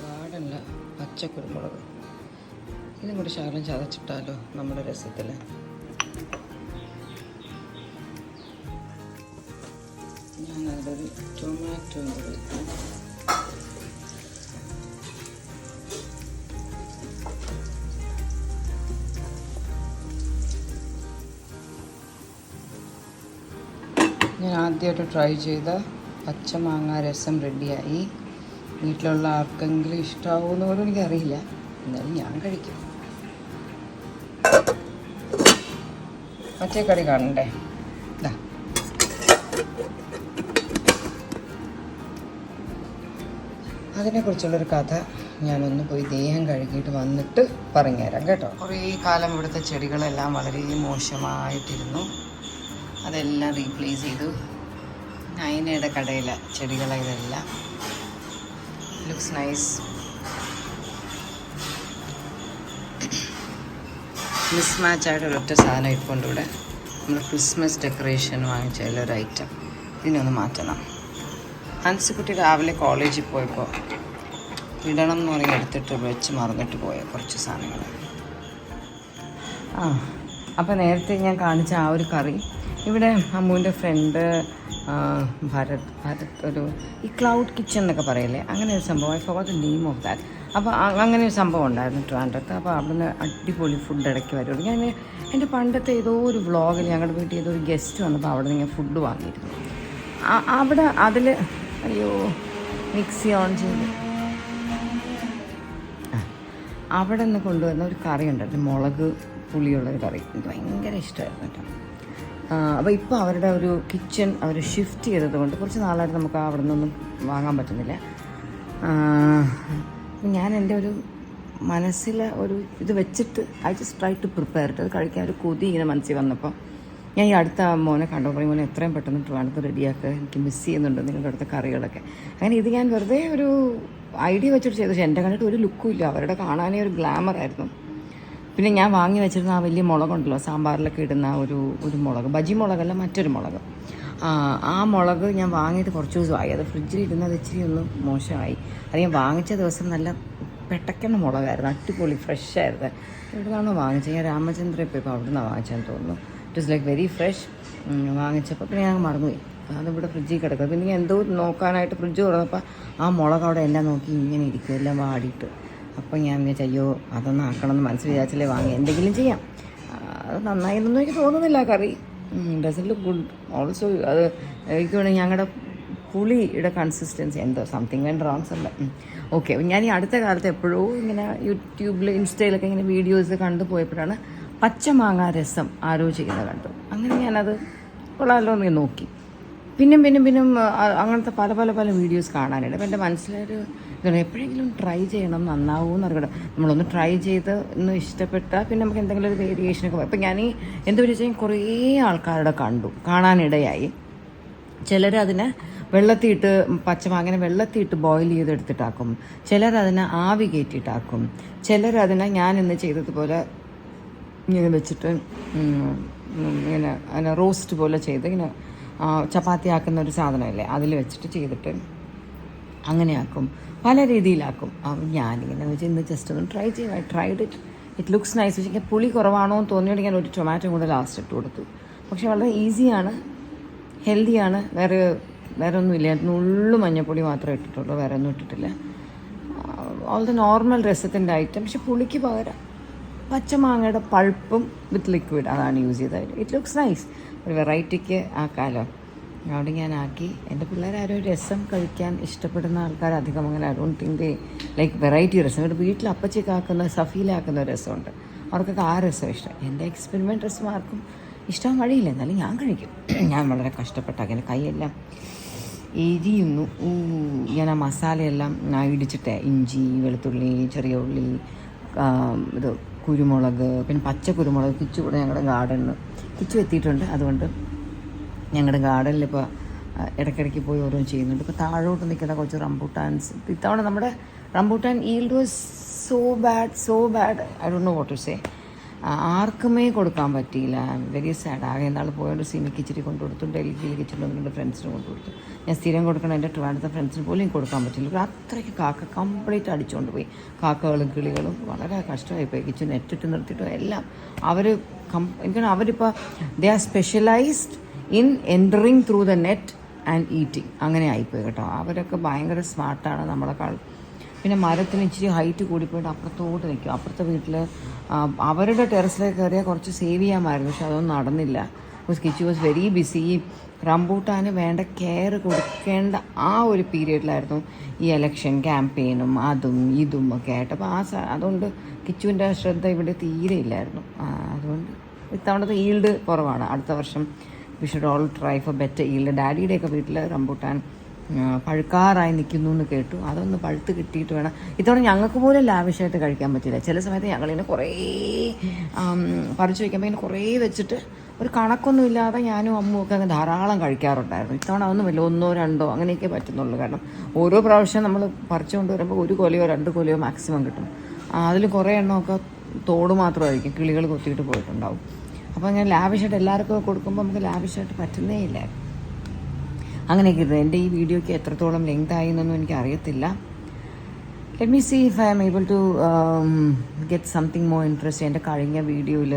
ഗാർഡനിൽ പച്ചക്കുരുമുളക് ഇതും കൂടി ശകലം ചതച്ചിട്ടാലോ നമ്മുടെ രസത്തിൽ. ഞാൻ അതിലൊരു ടൊമാറ്റോ കൂടി ഇട്ടു. ഞാൻ ആദ്യമായിട്ട് ട്രൈ ചെയ്ത പച്ചമാങ്ങ രസം റെഡിയായി. വീട്ടിലുള്ള ആർക്കെങ്കിലും ഇഷ്ടമാവുമെന്ന് പോലും എനിക്കറിയില്ല, എന്നാലും ഞാൻ കഴിക്കും. മറ്റേ കറി കാണണ്ടേ? ഇതാ, അതിനെക്കുറിച്ചുള്ളൊരു കഥ ഞാനൊന്ന് പോയി ദേഹം കഴുകിയിട്ട് വന്നിട്ട് പറഞ്ഞുതരാം കേട്ടോ. കുറേ കാലം ഇവിടുത്തെ ചെടികളെല്ലാം വളരെ മോശമായിട്ടിരുന്നു. അതെല്ലാം റീപ്ലേസ് ചെയ്തു. നൈനയുടെ കടയിലെ ചെടികളെല്ലാം ലുക്സ് നൈസ്. മിസ്മാച്ചായിട്ട് ഒരൊറ്റ സാധനം ഇപ്പോണ്ട് ഇവിടെ. നമ്മൾ ക്രിസ്മസ് ഡെക്കറേഷൻ വാങ്ങിച്ചതിലൊരു ഐറ്റം. ഇതിനൊന്ന് മാറ്റണം. ഹൻസിക്കുട്ടി രാവിലെ കോളേജിൽ പോയപ്പോൾ ഇടണം എന്ന് പറഞ്ഞ് എടുത്തിട്ട് വെച്ച് മറന്നിട്ട് പോയ കുറച്ച് സാധനങ്ങൾ. അപ്പോൾ നേരത്തെ ഞാൻ കാണിച്ച ആ ഒരു കറി ഇവിടെ അമ്മുവിൻ്റെ ഫ്രണ്ട് ഭരത് ഒരു ഈ ക്ലൗഡ് കിച്ചൺ എന്നൊക്കെ പറയില്ലേ, അങ്ങനെ ഒരു സംഭവം. I forgot the name of that. അപ്പോൾ അങ്ങനെ ഒരു സംഭവം ഉണ്ടായിരുന്നു ട്രിവാൻഡ്രത്ത്. അപ്പോൾ അവിടുന്ന് അടിപൊളി ഫുഡ് ഇടയ്ക്ക് വരുള്ളൂ. ഞാൻ എൻ്റെ പണ്ടത്തെ ഏതോ ഒരു വ്ളോഗിൽ ഞങ്ങളുടെ വീട്ടിൽ ഏതോ ഒരു ഗസ്റ്റ് വന്നപ്പോൾ അവിടെ നിന്ന് ഞാൻ ഫുഡ് വാങ്ങിയിരുന്നു. അവിടെ അതിൽ അയ്യോ മിക്സി ഓൺ ചെയ്ത് അവിടെ നിന്ന് കൊണ്ടുവന്ന ഒരു കറി ഉണ്ടായിരുന്നു, മുളക് പുളിയുള്ളൊരു കറി. എനിക്ക് ഭയങ്കര ഇഷ്ടമായിരുന്നു കേട്ടോ. അപ്പോൾ ഇപ്പോൾ അവരുടെ ഒരു കിച്ചൺ അവർ ഷിഫ്റ്റ് ചെയ്തത് കൊണ്ട് കുറച്ച് നാളായിട്ട് നമുക്ക് അവിടെ നിന്നൊന്നും വാങ്ങാൻ പറ്റുന്നില്ല. ഞാൻ എൻ്റെ ഒരു മനസ്സിൽ ഒരു ഇത് വെച്ചിട്ട് I just try to prepare ഇട്ട് അത് കഴിക്കാൻ ഒരു കൊതി ഇങ്ങനെ മനസ്സിൽ വന്നപ്പോൾ ഞാൻ ഈ അടുത്ത മോനെ കണ്ടപ്പോൾ മോനെ എത്രയും പെട്ടെന്ന് ട്രിവാൻഡ്രത്ത് റെഡിയാക്കുക, എനിക്ക് മിസ് ചെയ്യുന്നുണ്ട് നിങ്ങളുടെ അടുത്ത കറികളൊക്കെ. അങ്ങനെ ഇത് ഞാൻ വെറുതെ ഒരു ഐഡിയ വെച്ചിട്ട് ചെയ്തു. പക്ഷേ എൻ്റെ കണ്ടിട്ട് ഒരു ലുക്കും ഇല്ല, അവരുടെ കാണാനേ ഒരു ഗ്ലാമറായിരുന്നു. പിന്നെ ഞാൻ വാങ്ങി വെച്ചിരുന്ന ആ വലിയ മുളകുണ്ടല്ലോ സാമ്പാറിലൊക്കെ ഇടുന്ന ഒരു മുളക്, ബജി മുളകല്ല മറ്റൊരു മുളക്, ആ മുളക് ഞാൻ വാങ്ങിയിട്ട് കുറച്ച് ദിവസമായി. അത് ഫ്രിഡ്ജിൽ ഇരുന്നത് ഇച്ചിരി ഒന്ന് മോശമായി. അത് ഞാൻ വാങ്ങിച്ച ദിവസം നല്ല പെട്ടക്കണ മുളകായിരുന്നു, അടിപൊളി ഫ്രഷായിരുന്നു. എവിടെ നിന്നാണോ വാങ്ങിച്ചത്? ഞാൻ രാമചന്ദ്രൻ ഇപ്പോൾ അവിടെ നിന്നാണ് വാങ്ങിച്ചതെന്ന് തോന്നുന്നു. It was like very fresh. വാങ്ങിച്ചപ്പോൾ പിന്നെ ഞാൻ മറന്നുപോയി, അതിവിടെ ഫ്രിഡ്ജിൽ കിടക്കുക. പിന്നെ ഞാൻ എന്തോ നോക്കാനായിട്ട് ഫ്രിഡ്ജ് തുറന്നപ്പോൾ ആ മുളക് അവിടെ എല്ലാം നോക്കി ഇങ്ങനെ ഇരിക്കും, എല്ലാം വാടിയിട്ട്. അപ്പോൾ ഞാൻ വിചാരിച്ചു അയ്യോ അതൊന്നും ആക്കണമെന്ന് മനസ്സിൽ വിചാരിച്ചല്ലേ വാങ്ങി, എന്തെങ്കിലും ചെയ്യാം. അത് നന്നായിരുന്നൊന്നും എനിക്ക് തോന്നുന്നില്ല കറി. Doesn't look good also. അത് എനിക്ക് വേണമെങ്കിൽ ഞങ്ങളുടെ പുളിയുടെ കൺസിസ്റ്റൻസി എന്തോ സംതിങ് ആൻഡ് റോങ്സ് അല്ല. ഓക്കെ, ഞാൻ ഈ അടുത്ത കാലത്ത് എപ്പോഴോ ഇങ്ങനെ യൂട്യൂബിൽ ഇൻസ്റ്റയിലൊക്കെ ഇങ്ങനെ വീഡിയോസ് കണ്ടു പോയപ്പോഴാണ് പച്ചമാങ്ങ രസം ആരോ ചെയ്യുന്നത് കണ്ടു. അങ്ങനെ ഞാനത് കൊള്ളാമല്ലോ എന്ന് നോക്കി. പിന്നും അങ്ങനത്തെ പല വീഡിയോസ് കാണാനുണ്ട്. അപ്പോൾ എൻ്റെ മനസ്സിലൊരു ഇതാണ്, എപ്പോഴെങ്കിലും ട്രൈ ചെയ്യണം, നന്നാവുമെന്ന് അറിയണം. നമ്മളൊന്ന് ട്രൈ ചെയ്ത് ഒന്ന് ഇഷ്ടപ്പെട്ടാൽ പിന്നെ നമുക്ക് എന്തെങ്കിലും ഒരു വേരിയേഷനൊക്കെ. അപ്പം ഞാൻ എന്താ വെച്ചാൽ കുറേ ആൾക്കാരുടെ കാണാനിടയായി. ചിലരതിനെ വെള്ളത്തിയിട്ട് പച്ചമാങ്ങനെ വെള്ളത്തിയിട്ട് ബോയിൽ ചെയ്തെടുത്തിട്ടാക്കും, ചിലരതിനെ ആവി കയറ്റിയിട്ടാക്കും, ചിലരതിനെ ഞാൻ ഇന്ന് ചെയ്തതുപോലെ ഇങ്ങനെ വെച്ചിട്ട് ഇങ്ങനെ അതിനെ റോസ്റ്റ് പോലെ ചെയ്ത് ഇങ്ങനെ ചപ്പാത്തി ആക്കുന്ന ഒരു സാധനമല്ലേ അതിൽ വെച്ചിട്ട് ചെയ്തിട്ട് അങ്ങനെ ആക്കും, പല രീതിയിലാക്കും. ഞാനിങ്ങനെ വെച്ച് ഇന്ന് ജസ്റ്റ് ഒന്ന് ട്രൈ ചെയ്യും. I tried it looks nice. പക്ഷേ പുളി കുറവാണോ എന്ന് തോന്നിയോണ്ട് ഞാൻ ഒരു ടൊമാറ്റോ കൂടെ ലാസ്റ്റ് ഇട്ട് കൊടുത്തു. പക്ഷെ വളരെ ഈസിയാണ്, ഹെൽത്തിയാണ്. വേറെ ഒന്നുമില്ല. നുള്ളു മഞ്ഞപ്പൊടി മാത്രമേ ഇട്ടിട്ടുള്ളൂ, വേറെ ഒന്നും ഇട്ടിട്ടില്ല. ഓൾ ദ നോർമൽ രസത്തിൻ്റെ ഐറ്റം. പക്ഷെ പുളിക്ക് പകരം പച്ചമാങ്ങയുടെ പൾപ്പും വിത്ത് ലിക്വിഡ് അതാണ് യൂസ് ചെയ്തത്. It looks nice. ഒരു വെറൈറ്റിക്ക് ആക്കാമല്ലോ. അവിടെ ഞാൻ ആക്കി. എൻ്റെ പിള്ളേരാരും രസം കഴിക്കാൻ ഇഷ്ടപ്പെടുന്ന ആൾക്കാർ അധികം അങ്ങനെ I don't think like variety രസം. ഇവിടെ വീട്ടിൽ അപ്പച്ചയ്ക്ക് ആക്കുന്ന സഫീലാക്കുന്ന രസമുണ്ട്, അവർക്കൊക്കെ ആ രസം ഇഷ്ടം. എൻ്റെ എക്സ്പെരിമെൻറ്റ് രസം ആർക്കും ഇഷ്ടം കഴിയില്ല, എന്നാലും ഞാൻ കഴിക്കും. ഞാൻ വളരെ കഷ്ടപ്പെട്ടാക്കി കൈയെല്ലാം എരിയുന്നു. ഞാൻ ആ മസാലയെല്ലാം ഇടിച്ചിട്ടേ, ഇഞ്ചി, വെളുത്തുള്ളി, ചെറിയ ഉള്ളി, ഇത് കുരുമുളക്, പിന്നെ പച്ച കുരുമുളക്. കിച്ചു കൂടെ ഞങ്ങളുടെ ഗാർഡനിൽ കിച്ചു എത്തിയിട്ടുണ്ട്. അതുകൊണ്ട് ഞങ്ങളുടെ ഗാർഡനിൽ ഇപ്പോൾ ഇടയ്ക്കിടയ്ക്ക് പോയി ഓരോന്ന് ചെയ്യുന്നുണ്ട്. ഇപ്പോൾ താഴോട്ട് നിൽക്കുന്ന കുറച്ച് റംബൂട്ടാൻസ്. ഇത്തവണ നമ്മുടെ rambutan yield was so bad I don't know what to say. ആർക്കുമേ കൊടുക്കാൻ പറ്റിയില്ല. Very sad. ആകെ എന്നാൾ പോയോണ്ട് സിനിക്ക് ഇച്ചിരി കൊണ്ടു കൊടുത്തു, ഡൽഹിയിൽ ഇച്ചിരി എൻ്റെ ഫ്രണ്ട്സിന് കൊണ്ടു കൊടുത്തു. ഞാൻ സ്ഥിരം കൊടുക്കണം എൻ്റെ ട്രിവാൻഡ്രത്തെ ഫ്രണ്ട്സിന് പോലും കൊടുക്കാൻ പറ്റില്ല. അത്രയ്ക്ക് കാക്ക കംപ്ലീറ്റ് അടിച്ചുകൊണ്ട് പോയി. കാക്കകളും കിളികളും വളരെ കഷ്ടമായിപ്പോയി. കിച്ചു നെറ്റിട്ട് നിർത്തിയിട്ടും എല്ലാം എനിക്കാണ് അവരിപ്പോൾ they are specialised in entering through the net and eating. അങ്ങനെ ആയിപ്പോയി കേട്ടോ. അവരൊക്കെ ഭയങ്കര സ്മാർട്ടാണ് നമ്മളെക്കാൾ. പിന്നെ മരത്തിന് ഇച്ചിരി ഹൈറ്റ് കൂടിപ്പോയിട്ട് അപ്പുറത്തോട്ട് നിൽക്കും. അപ്പുറത്തെ വീട്ടിൽ അവരുടെ ടെറസിലേക്ക് കയറിയാൽ കുറച്ച് സേവ് ചെയ്യാമായിരുന്നു, പക്ഷെ അതൊന്നും നടന്നില്ല. Because Kichu was very busy. Rambutan വേണ്ട കെയർ കൊടുക്കേണ്ട ആ ഒരു പീരീഡിലായിരുന്നു ഈ എലക്ഷൻ ക്യാമ്പയിനും അതും ഇതും ഒക്കെ ആയിട്ട്. അപ്പോൾ അതുകൊണ്ട് കിച്ചുവിൻ്റെ ശ്രദ്ധ ഇവിടെ തീരെ ഇല്ലായിരുന്നു. അതുകൊണ്ട് ഇത്തവണത്തെ ഈൽഡ് കുറവാണ്. അടുത്ത വർഷം we should all try for better yield. ഡാഡിയുടെയൊക്കെ വീട്ടിൽ റംബൂട്ടാൻ പഴുക്കാറായി നിൽക്കുന്നു എന്ന് കേട്ടു. അതൊന്ന് പഴുത്ത് കിട്ടിയിട്ട് വേണം. ഇത്തവണ ഞങ്ങൾക്ക് പോലും ലാവിഷായിട്ട് കഴിക്കാൻ പറ്റില്ല. ചില സമയത്ത് ഞങ്ങളിങ്ങനെ കുറേ പറിച്ചു വയ്ക്കുമ്പോൾ ഇങ്ങനെ കുറേ വെച്ചിട്ട് ഒരു കണക്കൊന്നും ഇല്ലാതെ ഞാനും അമ്മും ഒക്കെ അങ്ങ് ധാരാളം കഴിക്കാറുണ്ടായിരുന്നു. ഇത്തവണ ഒന്നുമില്ല, 1 or 2 അങ്ങനെയൊക്കെ പറ്റുന്നുള്ളൂ. കാരണം ഓരോ പ്രാവശ്യം നമ്മൾ പറിച്ചുകൊണ്ട് വരുമ്പോൾ 1 കൊലയോ 2 കൊലയോ മാക്സിമം കിട്ടും. അതിൽ കുറേ എണ്ണമൊക്കെ തോട് മാത്രമായിരിക്കും, കിളികൾ കൊത്തിയിട്ട് പോയിട്ടുണ്ടാവും. അപ്പോൾ അങ്ങനെ ലാവിഷായിട്ട് എല്ലാവർക്കും കൊടുക്കുമ്പോൾ നമുക്ക് ലാവിഷായിട്ട് പറ്റുന്നേ ഇല്ല. അങ്ങനെയൊക്കെ ഇരുന്നു. എൻ്റെ ഈ വീഡിയോയ്ക്ക് എത്രത്തോളം ലെങ്ത് ആയി എന്നൊന്നും എനിക്ക് അറിയത്തില്ല. Let me see if I am able to get something more interest. എൻ്റെ കഴിഞ്ഞ വീഡിയോയിൽ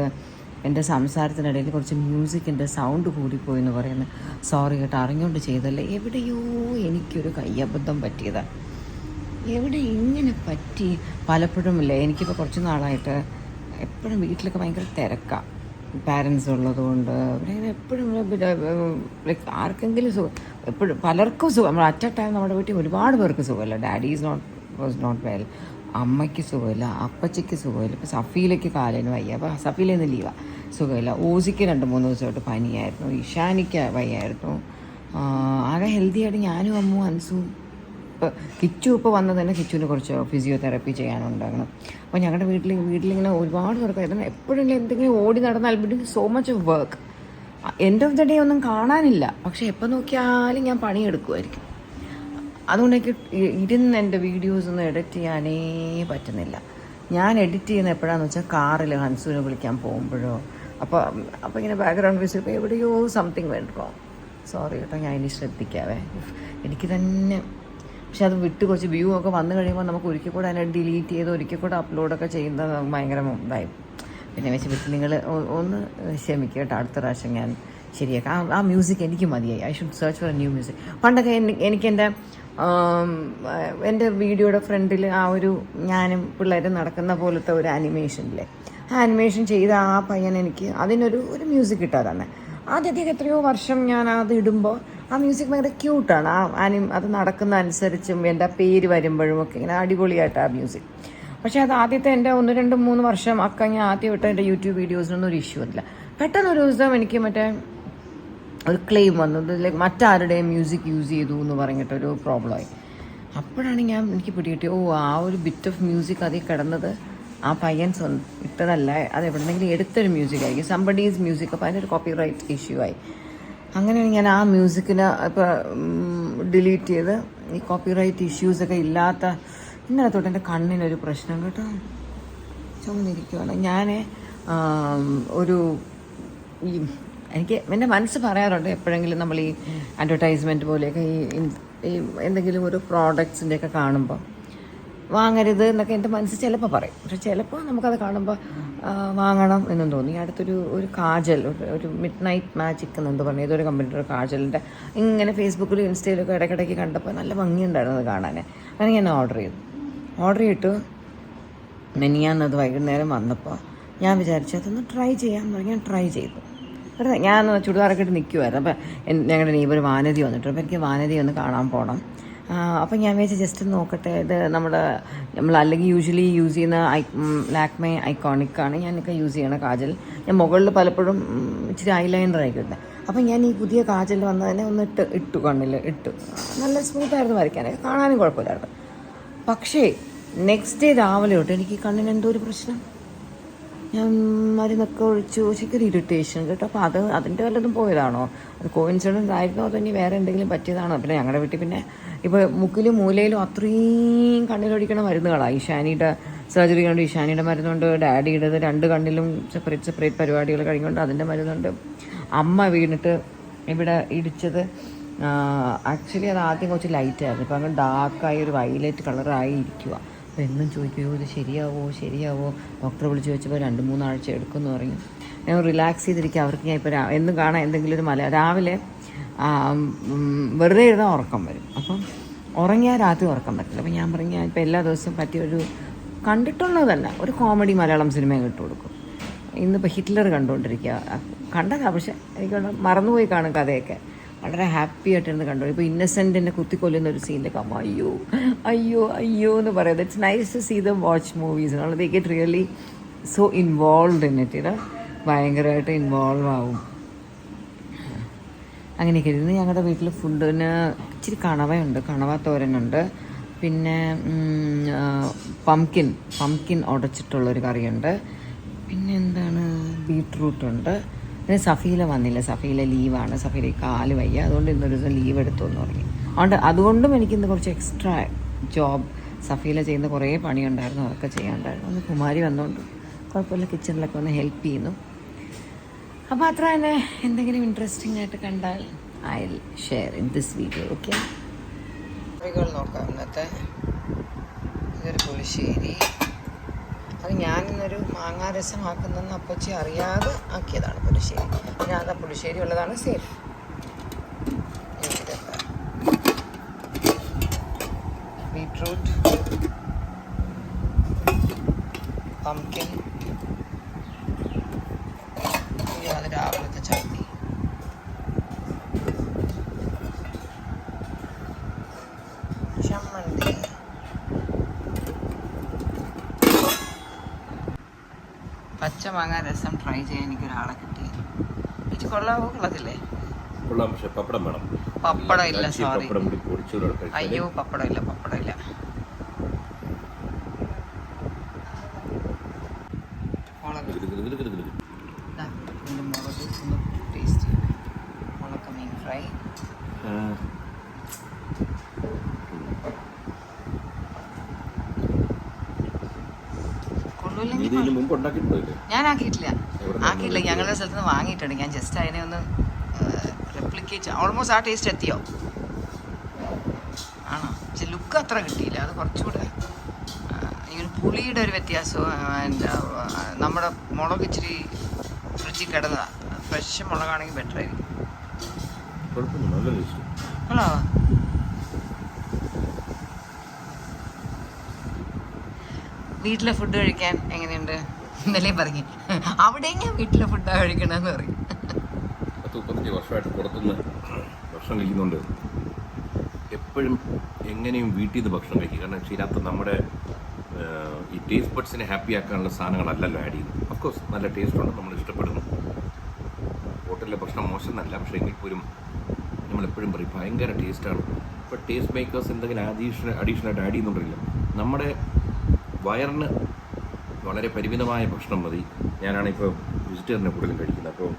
എൻ്റെ സംസാരത്തിനിടയിൽ കുറച്ച് മ്യൂസിക്കിൻ്റെ സൗണ്ട് കൂടിപ്പോയി എന്ന് പറയുന്നത് സോറി കേട്ടോ, അറിഞ്ഞുകൊണ്ട് ചെയ്തല്ലേ. എവിടെയോ എനിക്കൊരു കയ്യബദ്ധം പറ്റിയതാണ്. എവിടെ ഇങ്ങനെ പറ്റി പലപ്പോഴും ഇല്ലേ. എനിക്കിപ്പോൾ കുറച്ച് നാളായിട്ട് എപ്പോഴും വീട്ടിലൊക്കെ ഭയങ്കര തിരക്കാണ്, പാരൻസ് ഉള്ളതുകൊണ്ട്. ഇവിടെ എപ്പോഴും ലൈക്ക് ആർക്കെങ്കിലും സുഖം, എപ്പോഴും പലർക്കും സുഖം. നമ്മൾ അറ്റ് എ ടൈം നമ്മുടെ വീട്ടിൽ ഒരുപാട് പേർക്ക് സുഖമില്ല. ഡാഡി വാസ് നോട്ട് വെൽ, അമ്മയ്ക്ക് സുഖമില്ല, അപ്പച്ചയ്ക്ക് സുഖമില്ല, ഇപ്പോൾ സഫീലയ്ക്ക് കാലിന് വയ്യ, അപ്പോൾ സഫീലയിൽ നിന്ന് ലീവാണ്, സുഖമില്ല. ഓസിക്ക് 2-3 ദിവസമായിട്ട് പനിയായിരുന്നു, ഇഷാനിക്ക് വയ്യായിരുന്നു. ആകെ ഹെൽത്തി ആയിട്ട് ഞാനും അമ്മും അൻസും. ഇപ്പോൾ കിച്ചു ഇപ്പോൾ വന്നത് തന്നെ കിച്ചുവിന് കുറച്ച് ഫിസിയോതെറാപ്പി ചെയ്യാനുണ്ടാകണം. അപ്പോൾ ഞങ്ങളുടെ വീട്ടിലിങ്ങനെ ഒരുപാട് പേർക്കായിരുന്നു. എപ്പോഴും എന്തെങ്കിലും ഓടി നടന്നാൽ bit so much of work. End of the day ഒന്നും കാണാനില്ല, പക്ഷെ എപ്പോൾ നോക്കിയാലും ഞാൻ പണിയെടുക്കുമായിരിക്കും. അതുകൊണ്ട് എനിക്ക് ഇരുന്ന് എൻ്റെ വീഡിയോസ് ഒന്നും എഡിറ്റ് ചെയ്യാനേ പറ്റുന്നില്ല. ഞാൻ എഡിറ്റ് ചെയ്യുന്ന എപ്പോഴാണെന്ന് വെച്ചാൽ കാറിൽ ഹൻസുവിനെ വിളിക്കാൻ പോകുമ്പോഴോ അപ്പോൾ ഇങ്ങനെ ബാക്ക്ഗ്രൗണ്ട് മ്യൂസിക് ഇപ്പോൾ എവിടെയോ സംതിങ് വേണ്ടോ. സോറി കേട്ടോ, ഞാൻ ഇനി ശ്രദ്ധിക്കാവേ. എനിക്ക് തന്നെ പക്ഷെ അത് വിട്ട് കുറച്ച് വ്യൂ ഒക്കെ വന്നു കഴിയുമ്പോൾ നമുക്ക് ഒരിക്കൽ കൂടെ അതിനെ ഡിലീറ്റ് ചെയ്ത് ഒരിക്കൽ കൂടെ അപ്ലോഡൊക്കെ ചെയ്യുന്നത് ഭയങ്കര ഇതായി. പിന്നെ വെച്ച് നിങ്ങൾ ഒന്ന് ക്ഷമിക്കുക കേട്ടോ, അടുത്ത പ്രാവശ്യം ഞാൻ ശരിയാക്കാം. ആ മ്യൂസിക് എനിക്ക് മതിയായി. I should search for A new music. പണ്ടൊക്കെ എനിക്ക് എൻ്റെ വീഡിയോയുടെ ഫ്രണ്ടിൽ ആ ഒരു ഞാനും പിള്ളേരും നടക്കുന്ന പോലത്തെ ഒരു ആനിമേഷനില്ലേ, ആ ആനിമേഷൻ ചെയ്ത ആ പയ്യൻ എനിക്ക് അതിനൊരു മ്യൂസിക് ഇട്ടാൽ തന്നെ ആദ്യത്തേക്ക് എത്രയോ വർഷം ഞാൻ അത് ഇടുമ്പോൾ ആ മ്യൂസിക് ഭയങ്കര ക്യൂട്ടാണ്. അത് നടക്കുന്ന അനുസരിച്ചും എൻ്റെ പേര് വരുമ്പോഴും ഒക്കെ ഇങ്ങനെ അടിപൊളിയായിട്ട് ആ മ്യൂസിക്. പക്ഷേ അത് ആദ്യത്തെ എൻ്റെ 1, 2, 3 വർഷം ഒക്കെ ഞാൻ ആദ്യം ഇട്ട എൻ്റെ യൂട്യൂബ് വീഡിയോസിനൊന്നും ഒരു ഇഷ്യൂ ഇല്ല. പെട്ടെന്ന് ഒരു ദിവസം എനിക്ക് മറ്റേ ഒരു ക്ലെയിം വന്നത് ലൈക്ക് മറ്റാരുടെയും മ്യൂസിക് യൂസ് ചെയ്തു എന്ന് പറഞ്ഞിട്ടൊരു പ്രോബ്ലമായി. അപ്പോഴാണ് എനിക്ക് പിടികിട്ടി, ആ ഒരു ബിറ്റ് ഓഫ് മ്യൂസിക് അതിൽ കിടന്നത് ആ പയ്യൻ ഇട്ടതല്ല, അത് എവിടെന്നെങ്കിലും എടുത്തൊരു മ്യൂസിക് ആയിരിക്കും, സംബഡീസ് മ്യൂസിക്. അപ്പോൾ അതിനൊരു കോപ്പി റൈറ്റ് ഇഷ്യൂ ആയി. അങ്ങനെയാണ് ഞാൻ ആ മ്യൂസിക്കിനെ ഇപ്പോൾ ഡിലീറ്റ് ചെയ്ത് ഈ കോപ്പി റൈറ്റ് ഇഷ്യൂസൊക്കെ ഇല്ലാത്ത. ഇന്നലെ തൊട്ട് എൻ്റെ കണ്ണിനൊരു പ്രശ്നം കേട്ടോ, ചുമന്നിരിക്കുകയാണ്. ഞാൻ എനിക്ക് എൻ്റെ മനസ്സ് പറയാറുണ്ട് എപ്പോഴെങ്കിലും നമ്മൾ ഈ അഡ്വർടൈസ്മെൻറ്റ് പോലെയൊക്കെ ഈ എന്തെങ്കിലും ഒരു പ്രോഡക്ട്സിൻ്റെയൊക്കെ കാണുമ്പോൾ വാങ്ങരുത് എന്നൊക്കെ എൻ്റെ മനസ്സ് ചിലപ്പോൾ പറയും. പക്ഷെ ചിലപ്പോൾ നമുക്കത് കാണുമ്പോൾ വാങ്ങണം എന്നും തോന്നി. അടുത്തൊരു കാജൽ, ഒരു മിഡ് നൈറ്റ് മാജിക് എന്നെന്ത് പറഞ്ഞു, ഏതൊരു കമ്പനിയുടെ ഒരു കാജലിൻ്റെ ഇങ്ങനെ ഫേസ്ബുക്കിലും ഇൻസ്റ്റയിലൊക്കെ ഇടയ്ക്കിടയ്ക്ക് കണ്ടപ്പോൾ നല്ല ഭംഗിയുണ്ടായിരുന്നു അത് കാണാൻ. അങ്ങനെ ഞാൻ ഓർഡർ ചെയ്തിട്ട് മെനിയാന്നത് വൈകുന്നേരം വന്നപ്പോൾ ഞാൻ വിചാരിച്ചു അതൊന്ന് ട്രൈ ചെയ്യാമെന്ന് പറഞ്ഞ് ഞാൻ ട്രൈ ചെയ്തു. ഞാൻ ചുടുകാരൊക്കെ ഇട്ട് നിൽക്കുമായിരുന്നു. അപ്പോൾ ഞങ്ങളുടെ നെയ്ബർ വാനതി വന്നിട്ട്, അപ്പോൾ എനിക്ക് വാനതി ഒന്ന് കാണാൻ പോകണം. അപ്പം ഞാൻ വിചാരിച്ചു ജസ്റ്റ് നോക്കട്ടെ, ഇത് നമ്മൾ അല്ലെങ്കിൽ യൂഷ്വലി യൂസ് ചെയ്യുന്ന ലാക്മേ ഐക്കോണിക്കാണ് ഞാനൊക്കെ യൂസ് ചെയ്യണ കാജൽ. ഞാൻ മുകളിൽ പലപ്പോഴും ഇച്ചിരി ഐലൈനർ ആയിക്കിട്ടെ. അപ്പം ഞാൻ ഈ പുതിയ കാജൽ വന്നതിനെ ഒന്ന് ഇട്ടു കണ്ണിൽ ഇട്ടു. നല്ല സ്മൂത്തായിരുന്നു വരയ്ക്കാനൊക്കെ, കാണാനും കുഴപ്പമില്ലായിരുന്നു. പക്ഷേ നെക്സ്റ്റ് ഡേ രാവിലെ തൊട്ട് എനിക്ക് കണ്ണിന് എന്തോ ഒരു പ്രശ്നം. ഞാൻ മരുന്നൊക്കെ ഒഴിച്ചു, ശരിക്കൊരു ഇറിറ്റേഷൻ കേട്ടോ. അപ്പോൾ അതിൻ്റെ വല്ലതും പോയതാണോ, അത് കോയിൻസിഡൻസ് ആയിരുന്നോ, അതോ ഇനി വേറെ എന്തെങ്കിലും പറ്റിയതാണോ? പിന്നെ ഞങ്ങളുടെ വീട്ടിൽ പിന്നെ ഇപ്പോൾ മുക്കിലും മൂലയിലും അത്രയും കണ്ണിലൊഴിക്കണ മരുന്നുകളാണ്. ഈശാനിയുടെ സർജറി കൊണ്ട് ഈശാനിയുടെ മരുന്നുണ്ട്, ഡാഡിയുടേത് 2 കണ്ണിലും സെപ്പറേറ്റ് പരിപാടികൾ കഴിഞ്ഞുകൊണ്ട് അതിൻ്റെ മരുന്നുണ്ട്. അമ്മ വീണിട്ട് ഇവിടെ ഇടിച്ചത് ആക്ച്വലി അത് ആദ്യം കുറച്ച് ലൈറ്റായിരുന്നു, ഇപ്പോൾ അങ്ങ് ഡാർക്കായി ഒരു വയലറ്റ് കളറായി ഇരിക്കുക. അപ്പോൾ എന്നും ചോദിക്കുമോ ഇത് ശരിയാവോ ഡോക്ടറെ വിളിച്ച് ചോദിച്ചപ്പോൾ 2-3 ആഴ്ച എടുക്കുമെന്ന് പറയും. ഞാൻ റിലാക്സ് ചെയ്തിരിക്കുക. അവർക്ക് ഞാൻ ഇപ്പോൾ എന്നും കാണാൻ എന്തെങ്കിലും ഒരു രാവിലെ വെറുതെ ഇരുന്നാൽ ഉറക്കം വരും. അപ്പം ഉറങ്ങിയാൽ രാത്രി ഉറക്കം പറ്റില്ല. അപ്പം ഞാൻ പറഞ്ഞു ഞാൻ ഇപ്പോൾ എല്ലാ ദിവസവും പറ്റിയൊരു കണ്ടിട്ടുള്ളത് തന്നെ ഒരു കോമഡി മലയാളം സിനിമയും ഇട്ട് കൊടുക്കും. ഇന്നിപ്പോൾ ഹിറ്റ്ലർ കണ്ടുകൊണ്ടിരിക്കുക, കണ്ടതാണ് പക്ഷേ എനിക്ക് മറന്നുപോയി കാണും കഥയൊക്കെ. വളരെ ഹാപ്പി ആയിട്ടിരുന്ന് കണ്ടു. ഇപ്പോൾ ഇന്നസെൻറ്റിനെ കുത്തിക്കൊല്ലുന്ന ഒരു സീനിലൊക്കെ അമ്മ അയ്യോ എന്ന് പറയുന്നത്. It's nice to see them watch movies. They get really so involve in it. ഭയങ്കരമായിട്ട് ഇൻവോൾവ് ആവും. അങ്ങനെയൊക്കെ ഇരുന്ന് ഞങ്ങളുടെ വീട്ടിൽ ഫുഡിന് ഇച്ചിരി കണവ തോരനുണ്ട്, പിന്നെ പംകിൻ ഉടച്ചിട്ടുള്ളൊരു കറിയുണ്ട്, പിന്നെ എന്താണ് ബീട്രൂട്ടുണ്ട്. പിന്നെ സഫീല വന്നില്ല, സഫീല ലീവാണ്, സഫീല കാല് വയ്യ, അതുകൊണ്ട് ഇന്നൊരു ദിവസം ലീവ് എടുത്തു എന്ന് പറഞ്ഞു. അതുകൊണ്ടും എനിക്കിന്ന് കുറച്ച് എക്സ്ട്രാ ജോബ്, സഫീല ചെയ്യുന്ന കുറേ പണിയുണ്ടായിരുന്നു, അതൊക്കെ ചെയ്യാനുണ്ടായിരുന്നു. ഒന്ന് കുമാരി വന്നുകൊണ്ട് കുഴപ്പമില്ല, കിച്ചണിലൊക്കെ ഒന്ന് ഹെൽപ്പ് ചെയ്യുന്നു. അപ്പോൾ അത്ര തന്നെ. എന്തെങ്കിലും ഇൻട്രസ്റ്റിംഗ് ആയിട്ട് കണ്ടാൽ I will share in this video. Okay, കറികൾ നോക്കാം. ഇന്നത്തെ ഇതൊരു പുളിശ്ശേരി. അത് ഞാനിന്നൊരു മാങ്ങാരസം ആക്കുന്നെന്ന് അപ്പച്ചി അറിയാതെ ആക്കിയതാണ് പുളിശ്ശേരി. ഞാൻ അത് പുളിശ്ശേരി ഉള്ളതാണ് സേഫ്. ബീട്രൂട്ട്, പംകിൻ, അത് രാവിലത്തെ ചട്നി, ചമ്മന്തി, പച്ചമാങ്ങ രസം ട്രൈ ചെയ്യാൻ എനിക്കൊരാളെ കിട്ടി. ഇത് കൊള്ളത്തില്ലേ? പക്ഷെ പപ്പടം വേണം. പപ്പടം ഇല്ല, സോറി. അയ്യോ പപ്പടം ഇല്ല. മുളക് ഒന്ന് ടേസ്റ്റ് ചെയ്യും. ഉണക്കമീൻ ഫ്രൈ, ഞാൻ ആക്കിയിട്ടില്ല. ഞങ്ങളുടെ സ്ഥലത്ത് നിന്ന് വാങ്ങിയിട്ടുണ്ട്. ഞാൻ ജസ്റ്റ് അതിനെ ഒന്ന് റെപ്ലിക്കേറ്റ് നെല്ലിക്ക ഓൾമോസ്റ്റ് ആ ടേസ്റ്റ് എത്തിയോ? ആണോ? പക്ഷെ ലുക്ക് അത്ര കിട്ടിയില്ല. അത് കുറച്ചുകൂടെ ഇങ്ങനെ പുളിയുടെ ഒരു വ്യത്യാസവും നമ്മുടെ മുളക് ഇച്ചിരി ഫ്രിഡ്ജിൽ കിടന്നതാണ്. ഫ്രഷ് മുളകാണെങ്കിൽ ബെറ്റർ ആയിരിക്കും. ആണോ? വീട്ടിലെ ഫുഡ് കഴിക്കാൻ എങ്ങനെയുണ്ട്? ഇന്നലെ പറഞ്ഞു അവിടെ ഞാൻ വീട്ടിലെ ഫുഡാണ് കഴിക്കണമെന്ന് പറയും. 35 വർഷമായിട്ട് പുറത്തുനിന്ന് ഭക്ഷണം കഴിക്കുന്നുണ്ട്. എപ്പോഴും എങ്ങനെയും വീട്ടിൽ നിന്ന് ഭക്ഷണം കഴിക്കും. കാരണം ഇതിനകത്ത് നമ്മുടെ ഈ ടേസ്റ്റ് ബഡ്സിനെ ഹാപ്പി ആക്കാനുള്ള സാധനങ്ങളല്ലല്ലോ ആഡ് ചെയ്യുന്നത്. ഓഫ്കോഴ്സ് നല്ല ടേസ്റ്റുണ്ട്, നമ്മൾ ഇഷ്ടപ്പെടുന്നു. ഹോട്ടലിലെ ഭക്ഷണം മോശം എന്നല്ല, പക്ഷേ എങ്കിൽ പോലും നമ്മളെപ്പോഴും പറയും ഭയങ്കര ടേസ്റ്റാണ്. ഇപ്പോൾ ടേസ്റ്റ് മേക്കേഴ്സ് എന്തെങ്കിലും അഡീഷണലായിട്ട് ആഡ് ചെയ്യുന്നുണ്ടല്ലോ. നമ്മുടെ വയറിന് വളരെ പരിമിതമായ ഭക്ഷണം മതി. ഞാനാണിപ്പോൾ വെജിറ്റേറിയനെ കൂടുതലും കഴിക്കുന്നത്. അപ്പോൾ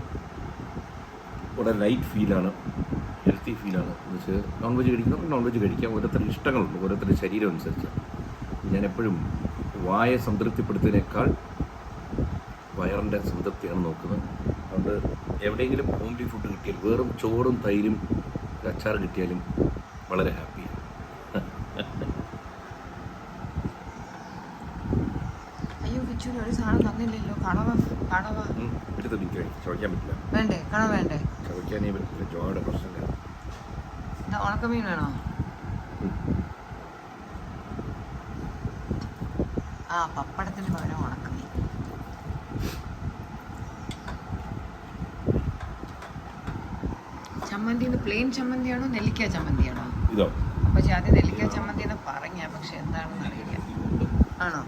വളരെ ലൈറ്റ് ഫീലാണ്, ഹെൽത്തി ഫീലാണ്. എന്ന് വെച്ചാൽ നോൺ വെജ് കഴിക്കുന്നവർ നോൺ വെജ് കഴിക്കാം. ഓരോരുത്തരുടെ ഇഷ്ടങ്ങളുണ്ട്, ഓരോരുത്തരുടെ ശരീരം അനുസരിച്ച്. ഞാനെപ്പോഴും വായ സംതൃപ്തിപ്പെടുത്തുന്നതിനേക്കാൾ വയറിൻ്റെ സംതൃപ്തിയാണ് നോക്കുന്നത്. അതുകൊണ്ട് എവിടെയെങ്കിലും ഹോംലി ഫുഡ് കിട്ടിയാൽ, വെറും ചോറും തൈരും അച്ചാർ കിട്ടിയാലും വളരെ ഹാപ്പിയാണ്. അയ്യോ വിച്ചുവിന് ഒരു സാധനം തന്നില്ലല്ലോ. കണവ എടുത്ത് നിൽക്കാൻ ചോദിക്കാൻ പറ്റില്ല. വേണ്ടേ? കണവ വേണ്ടേ? ചോദിക്കാനേ പറ്റില്ല. ജോയുടെ പ്രശ്നം. ഉണക്കമീൻ വേണോ? ആ, പപ്പടത്തിന് പകരം ഉണക്കമീൻ. ചമ്മന്തി പ്ലെയിൻ ചമ്മന്തിയാണോ നെല്ലിക്ക ചമ്മന്തിയാണോ? ഇതോ? അപ്പൊ ആദ്യം നെല്ലിക്ക ചമ്മന്തി എന്ന് പറഞ്ഞ, പക്ഷെ എന്താണെന്ന് അറിയില്ല. ആണോ?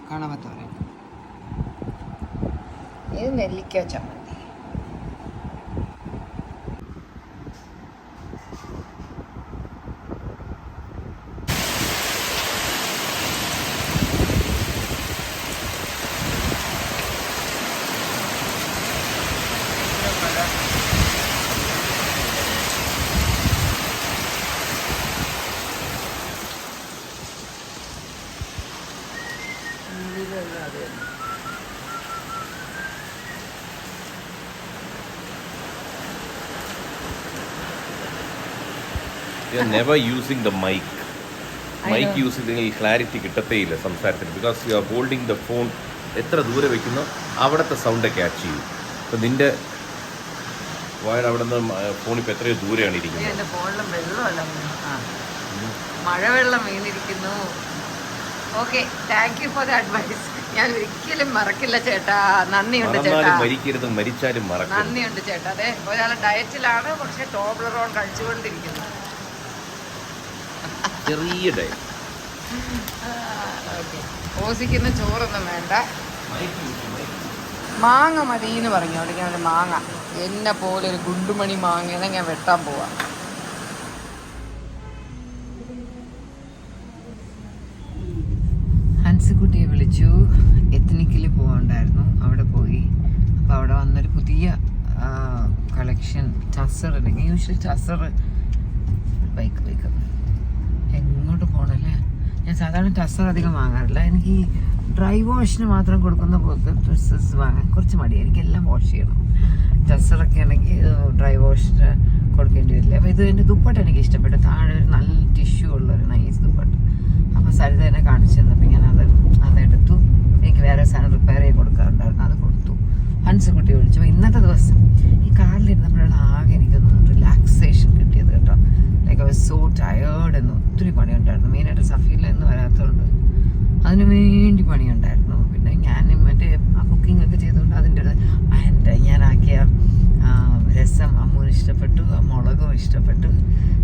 കണവത്തോരൻ. ഇത് നെല്ലിക്ക ചമ്മന്തി. Never using the mike use ചെയ്തെങ്കിൽ ക്ലാരിറ്റി കിട്ടത്തേയില്ല സംസാരത്തിന്. Because you are holding the phone. എത്ര ദൂരെ വയ്ക്കുന്നോ അവിടുത്തെ സൗണ്ട് ക്യാച്ച് ചെയ്യും. ഇപ്പം നിന്റെ വയർ അവിടെ നിന്ന് ഫോണിപ്പോൾ എത്രയോ ദൂരെയാണ് ഇരിക്കുന്നത്. എൻ്റെ ഫോണിലും വെള്ളമല്ല, മഴവെള്ളം വീണിരിക്കുന്നു. Okay, thank you for the advice. ഞാൻ ഒരിക്കലും മറക്കില്ല ചേട്ടാ. നന്ദിയുണ്ട് ചേട്ടാ. മരിക്കരുത്, മരിച്ചാലും മറക്കും. നന്ദിയുണ്ട് ചേട്ടാ. അതെ, ഒരാൾ ഡയറ്റിലാണ്, പക്ഷെ ടോബ്ലറോൺ കഴിച്ചുകൊണ്ടിരിക്കുന്നു. ചെറിയ ഡയറ്റ്. ഓസിക്കുന്ന ചോറൊന്നും വേണ്ട, മാങ്ങ മതി എന്ന് പറഞ്ഞു. അവിടെ ഞാൻ ഒരു മാങ്ങ, എന്നെ പോലെ ഒരു ഗുണ്ടുമണി മാങ്ങ ഞാൻ വെട്ടാൻ പോവാ. ഹൻസിക്കുട്ടിയെ വിളിച്ചു. എത്നിക്കിൽ പോകണ്ടായിരുന്നു, അവിടെ പോയി. അപ്പോൾ അവിടെ വന്നൊരു പുതിയ കളക്ഷൻ ടസർ ഉണ്ടെങ്കിൽ യൂഷ്വലി ടസർ ബൈക്ക് എങ്ങോട്ട് പോകണല്ലേ. ഞാൻ സാധാരണ ടസർ അധികം വാങ്ങാറില്ല. എനിക്ക് ഈ ഡ്രൈ വാഷിന് മാത്രം കൊടുക്കുന്ന പോലത്തെ ഡ്രസ്സസ് വാങ്ങാൻ കുറച്ച് മടിയാണ്. എനിക്കെല്ലാം വാഷ് ചെയ്യണം. ടസറൊക്കെ ആണെങ്കിൽ ഡ്രൈ വാഷിന് കൊടുക്കേണ്ടി വരില്ല. അപ്പോൾ ഇത് എൻ്റെ ദുപ്പട്ട എനിക്ക് ഇഷ്ടപ്പെട്ടു. താഴെ ഒരു നല്ല ടിഷ്യൂ ഉള്ളൊരു നൈസ് ദുപ്പട്ട. അപ്പോൾ സരിത എന്നെ കാണിച്ചു തന്നപ്പോൾ ഞാൻ അതെടുത്തു. എനിക്ക് വേറെ സാധനം റിപ്പയർ ചെയ്ത് കൊടുക്കാറുണ്ടായിരുന്നു, അത് കൊടുത്തു. ഹൻസിക്കുട്ടി വിളിച്ചു. അപ്പോൾ ഇന്നത്തെ ദിവസം ഈ കാറിലിരുന്നപ്പോഴാണ് ആകെ എനിക്കൊന്ന് റിലാക്സേഷൻ കിട്ടിയത് കേട്ടോ. Like I was so tired എന്ന്. ഒത്തിരി പണിയുണ്ടായിരുന്നു. മെയിനായിട്ട് സഫീല എന്ന് വരാത്തതുകൊണ്ട് അതിനു വേണ്ടി പണിയുണ്ടായിരുന്നു. പിന്നെ ഞാൻ മറ്റേ കുക്കിംഗ് ഒക്കെ ചെയ്തുകൊണ്ട് അതിൻ്റെ ഞാനാക്കിയ രസം അമ്മൂന് ഇഷ്ടപ്പെട്ടു, മുളകും ഇഷ്ടപ്പെട്ടു.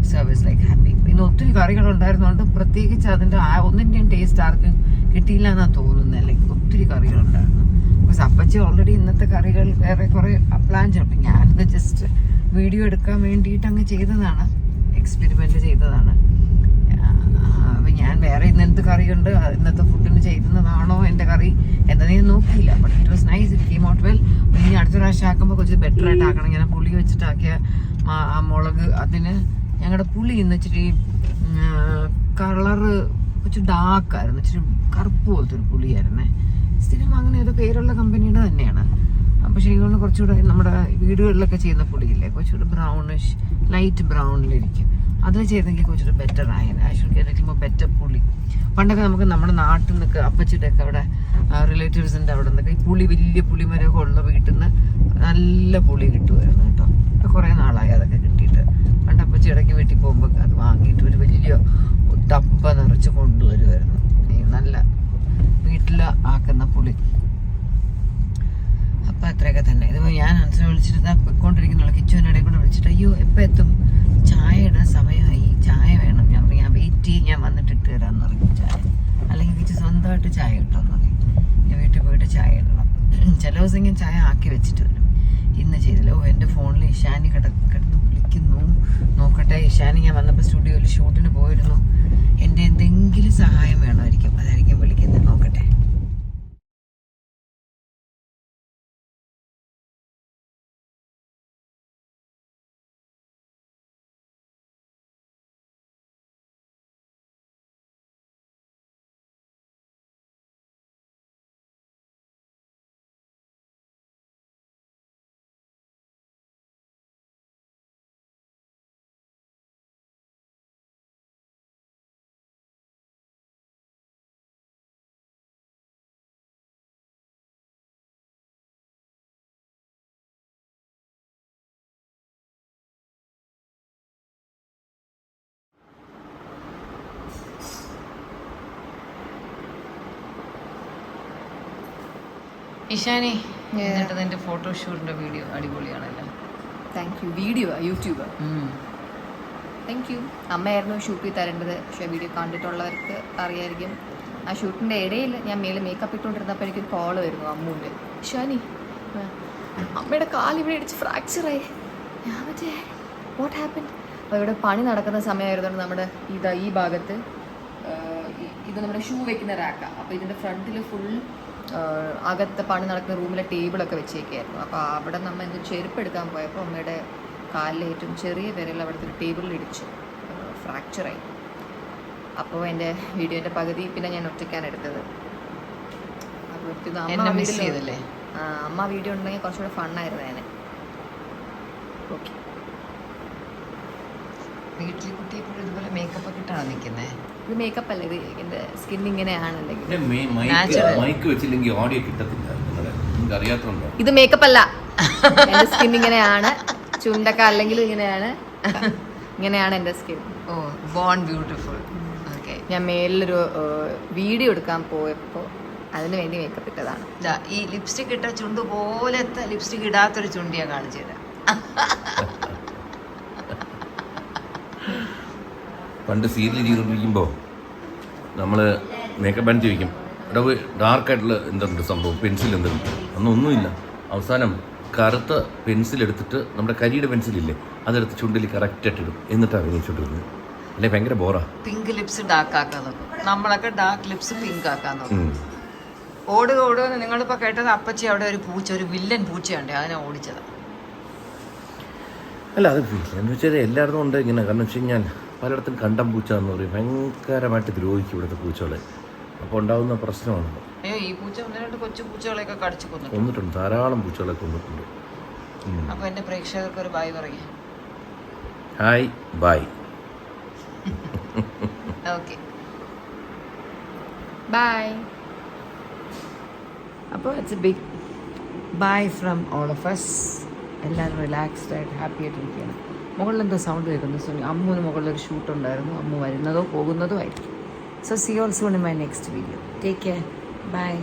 So I was like happy. ഇന്ന് ഒത്തിരി കറികളുണ്ടായിരുന്നതുകൊണ്ട് പ്രത്യേകിച്ച് അതിൻ്റെ ഒന്നിൻ്റെയും ടേസ്റ്റ് ആർക്കും കിട്ടിയില്ല എന്നാണ് തോന്നുന്നത്. ലൈക്ക് ഒത്തിരി കറികളുണ്ടായിരുന്നു. ബിക്കോസ് അപ്പച്ചി ഓൾറെഡി ഇന്നത്തെ കറികൾ വേറെ കുറേ പ്ലാൻ ചെയ്തു. ഞാനിത് ജസ്റ്റ് വീഡിയോ എടുക്കാൻ വേണ്ടിയിട്ട് അങ്ങ് ചെയ്തതാണ്, എക്സ്പെരിമെൻ്റ് ചെയ്തതാണ്. അപ്പം ഞാൻ വേറെ ഇന്ന് എന്ത് കറിയുണ്ട്, ഇന്നത്തെ ഫുഡിന് ചെയ്യുന്നതാണോ എൻ്റെ കറി എന്നതിനെ നോക്കിയില്ല. But it was nice, it came out well. ഇനി അടുത്ത പ്രാവശ്യം ആക്കുമ്പോൾ കുറച്ച് ബെറ്റർ ആയിട്ട് ആക്കണം. ഞാൻ പുളി വെച്ചിട്ടാക്കിയ ആ മുളക്, അതിന് ഞങ്ങളുടെ പുളി ഇന്ന് ഇച്ചിരി കളറ് കുറച്ച് ഡാർക്കായിരുന്നു, ഇച്ചിരി കറുപ്പ് പോലത്തെ ഒരു പുളിയായിരുന്നേ. സ്ഥിരം അങ്ങനെ ഏതോ പേരുള്ള കമ്പനിയുടെ തന്നെയാണ്. അപ്പോൾ ശരിക്കും കുറച്ചുകൂടെ നമ്മുടെ വീടുകളിലൊക്കെ ചെയ്യുന്ന പുളിയില്ലേ, കുറച്ചുകൂടെ ബ്രൗണിഷ് ലൈറ്റ് ബ്രൗണിലിരിക്കും. അതിൽ ചെയ്തെങ്കിൽ കുറച്ചുകൂടെ ബെറ്റർ ആയിരുന്നു. I should get it better പുളി. പണ്ടൊക്കെ നമുക്ക് നമ്മുടെ നാട്ടിൽ നിന്നൊക്കെ അപ്പച്ചിയുടെയൊക്കെ അവിടെ റിലേറ്റീവ്സിൻ്റെ അവിടെ നിന്നൊക്കെ ഈ പുളി വലിയ പുളിമരമൊക്കെ ഉള്ള വീട്ടിൽ നിന്ന് നല്ല പുളി കിട്ടുമായിരുന്നു കേട്ടോ. ഇപ്പോൾ കുറേ നാളായി അതൊക്കെ കിട്ടിയിട്ട്. പണ്ട് അപ്പച്ചി ഇടയ്ക്ക് വീട്ടിൽ പോകുമ്പോൾ അത് വാങ്ങിയിട്ട് ഒരു വലിയ ഡബ്ബ നിറച്ച് കൊണ്ടുവരുമായിരുന്നു. ഈ നല്ല വീട്ടിൽ ആക്കുന്ന പുളി. അപ്പം അത്രയൊക്കെ തന്നെ. ഇതിപ്പോൾ ഞാൻ അൻസിനെ വിളിച്ചിട്ട് പോയിക്കൊണ്ടിരിക്കുന്നുള്ള കിച്ചുവിനിടയിൽ കൂടെ വിളിച്ചിട്ട് അയ്യോ എപ്പോൾ എത്തും, ചായയുടെ സമയമായി, ചായ വേണം. ഞാൻ പറയും ഞാൻ വെയിറ്റ് ചെയ്യും, ഞാൻ വന്നിട്ട് ഇട്ട് തരാമെന്ന് പറയും ചായ. അല്ലെങ്കിൽ കിച്ചു സ്വന്തമായിട്ട് ചായ ഇട്ടോന്ന് പറയും. ഞാൻ വീട്ടിൽ പോയിട്ട് ചായ ഇടണം. ചില ദിവസം ഞാൻ ചായ ആക്കി വെച്ചിട്ട് വരും. ഇന്ന് ചെയ്തില്ല. എൻ്റെ ഫോണിൽ ഇഷാനി കിടന്ന് വിളിക്കുന്നു, നോക്കട്ടെ. ഇഷാനി ഞാൻ വന്നപ്പോൾ സ്റ്റുഡിയോയിൽ ഷൂട്ടിന് പോയിരുന്നു. എൻ്റെ എന്തെങ്കിലും സഹായം വേണമായിരിക്കും, അതായിരിക്കും വിളിക്കുന്നത്. നോക്കട്ടെ. ഇഷാനി, എന്നിട്ട് നിന്റെ ഫോട്ടോഷൂട്ടിന്റെ വീഡിയോ അടിപൊളിയാണല്ലോ. Thank you. Video YouTube. Thank you. അമ്മയായിരുന്നു ഷൂട്ട് ചെയ്ത് തരേണ്ടത്. പക്ഷേ വീഡിയോ കണ്ടിട്ടുള്ളവർക്ക് അറിയായിരിക്കും. ആ ഷൂട്ടിൻ്റെ ഇടയിൽ ഞാൻ മേലെ മേക്കപ്പ് ഇട്ടുകൊണ്ടിരുന്നപ്പോൾ എനിക്കൊരു കോള് വരുന്നു അമ്മൂൻ്റെ. ഷാനി, അമ്മയുടെ കാലിവിടെ ഇടിച്ച് ഫ്രാക്ചറായി. ഞാൻ മറ്റേ വാട്ട് ഹാപ്പൻ. അപ്പോൾ ഇവിടെ പണി നടക്കുന്ന സമയമായിരുന്നുകൊണ്ട് നമ്മുടെ ഈ ഭാഗത്ത് ഇത് നമ്മുടെ ഷൂ വെക്കുന്ന റാക്കാണ്. അപ്പോൾ ഇതിൻ്റെ ഫ്രണ്ടിൽ ഫുൾ അകത്ത് പണി നടക്കുന്ന റൂമിലെ ടേബിളൊക്കെ വെച്ചേക്കായിരുന്നു. അപ്പോൾ അവിടെ നമ്മൾ എന്ത് ചെരുപ്പ് എടുക്കാൻ പോയപ്പോൾ അമ്മയുടെ കാലിലെ ഏറ്റവും ചെറിയ വിരൽ അവിടുത്തെ ഒരു ടേബിളിൽ ഇടിച്ചു ഫ്രാക്ചറായി. അപ്പോൾ എൻ്റെ വീഡിയോൻ്റെ പകുതി പിന്നെ ഞാൻ ഒറ്റയ്ക്കാണ് എടുത്തത്. അപ്പോൾ അമ്മ വീഡിയോ ഉണ്ടെങ്കിൽ കുറച്ചുകൂടെ ഫണ്ണായിരുന്നു ഞാൻ. ഓക്കെ. വീട്ടിൽ കുട്ടി എപ്പോഴും ഇതുപോലെ മേക്കപ്പ് ഒക്കെ ഇട്ടാണോ നിൽക്കുന്നത്? ഇത് മേക്കപ്പ് അല്ല, ഇത് എൻ്റെ സ്കിൻ ഇങ്ങനെയാണല്ലെങ്കിൽ. ഇത് മേക്കപ്പ് അല്ല, എൻ്റെ സ്കിൻ ഇങ്ങനെയാണ്. ചുണ്ടൊക്കെ അല്ലെങ്കിൽ ഇങ്ങനെയാണ് എൻ്റെ സ്കിൻ. ഓ, ബോൺ ബ്യൂട്ടിഫുൾ. ഓക്കെ. ഞാൻ മേലിലൊരു വീഡിയോ എടുക്കാൻ പോയപ്പോൾ അതിന് വേണ്ടി മേക്കപ്പ് ഇട്ടതാണ്. ഈ ലിപ്സ്റ്റിക് ഇട്ട ചുണ്ട് പോലത്തെ ലിപ്സ്റ്റിക് ഇടാത്തൊരു ചുണ്ടിയാ കാണിച്ചു തരാം. പണ്ട് സീരിയൽ ചെയ്തുകൊണ്ടിരിക്കുമ്പോൾ നമ്മൾ മേക്കപ്പ് ആൻഡ് ചോദിക്കും, ഇവിടെ ഡാർക്കായിട്ടുള്ള എന്തുണ്ട് സംഭവം, പെൻസിൽ എന്തുണ്ട്? ഒന്നുമില്ല. അവസാനം കറുത്ത പെൻസിൽ എടുത്തിട്ട് നമ്മുടെ കരിയുടെ പെൻസിലില്ലേ അതെടുത്ത് ചുണ്ടിൽ കറക്റ്റായിട്ട് ഇടും, എന്നിട്ടാണ് അഭിനയിച്ചുകൊണ്ടിരുന്നത്. അല്ലെ ഭയങ്കര ബോറാ. പിങ്ക് ലിപ്സ് ഡാർക്ക് ആക്കാൻ നോക്കും, നമ്മളൊക്കെ ഡാർക്ക് ലിപ്സ് പിങ്ക് ആക്കാൻ നോക്കും. ഓടുക നിങ്ങളിപ്പോൾ കേട്ടത് അപ്പച്ചി അവിടെ ഒരു പൂച്ച, ഒരു വില്ലൻ പൂച്ചയുണ്ട്, അതിനെ ഓടിച്ചതാണ്. അല്ല, അത് എന്ന് വെച്ചാൽ എല്ലായിടത്തും ഉണ്ട് ഇങ്ങനെ. കാരണം വെച്ച് കഴിഞ്ഞാൽ പലയിടത്തും കണ്ടം പൂച്ച എന്ന് പറയും, ഭയങ്കരമായിട്ട് ദ്രോഹിക്കും ഇവിടുത്തെ പൂച്ചകളെ. അപ്പോൾ ഉണ്ടാകുന്ന പ്രശ്നമാണ്. അയ്യോ, ഈ പൂച്ച 1-2 കൊച്ചു പൂച്ചകളെയൊക്കെ കടിച്ചു കൊന്നിട്ടുണ്ട്, ധാരാളം പൂച്ചകളെ കൊന്നിട്ടുണ്ട്. അപ്പോൾ എൻ്റെ പ്രേക്ഷകർക്ക് ഒരു ബായ് പറയും. Hi bye. Okay, bye. അപ്പോൾ it's a big bye from all of us. എല്ലാവരും റിലാക്സ്ഡ് ആയിട്ട് ഹാപ്പി ആയിട്ടിരിക്കുകയാണ്. മുകളിലെന്തോ സൗണ്ട് കേൾക്കുന്നു. സോ അമ്മുവിന് മുകളിലൊരു ഷൂട്ടുണ്ടായിരുന്നു. അമ്മു വരുന്നതോ പോകുന്നതോ ആയിരിക്കും. So see you all soon in my next video. Take care. Bye.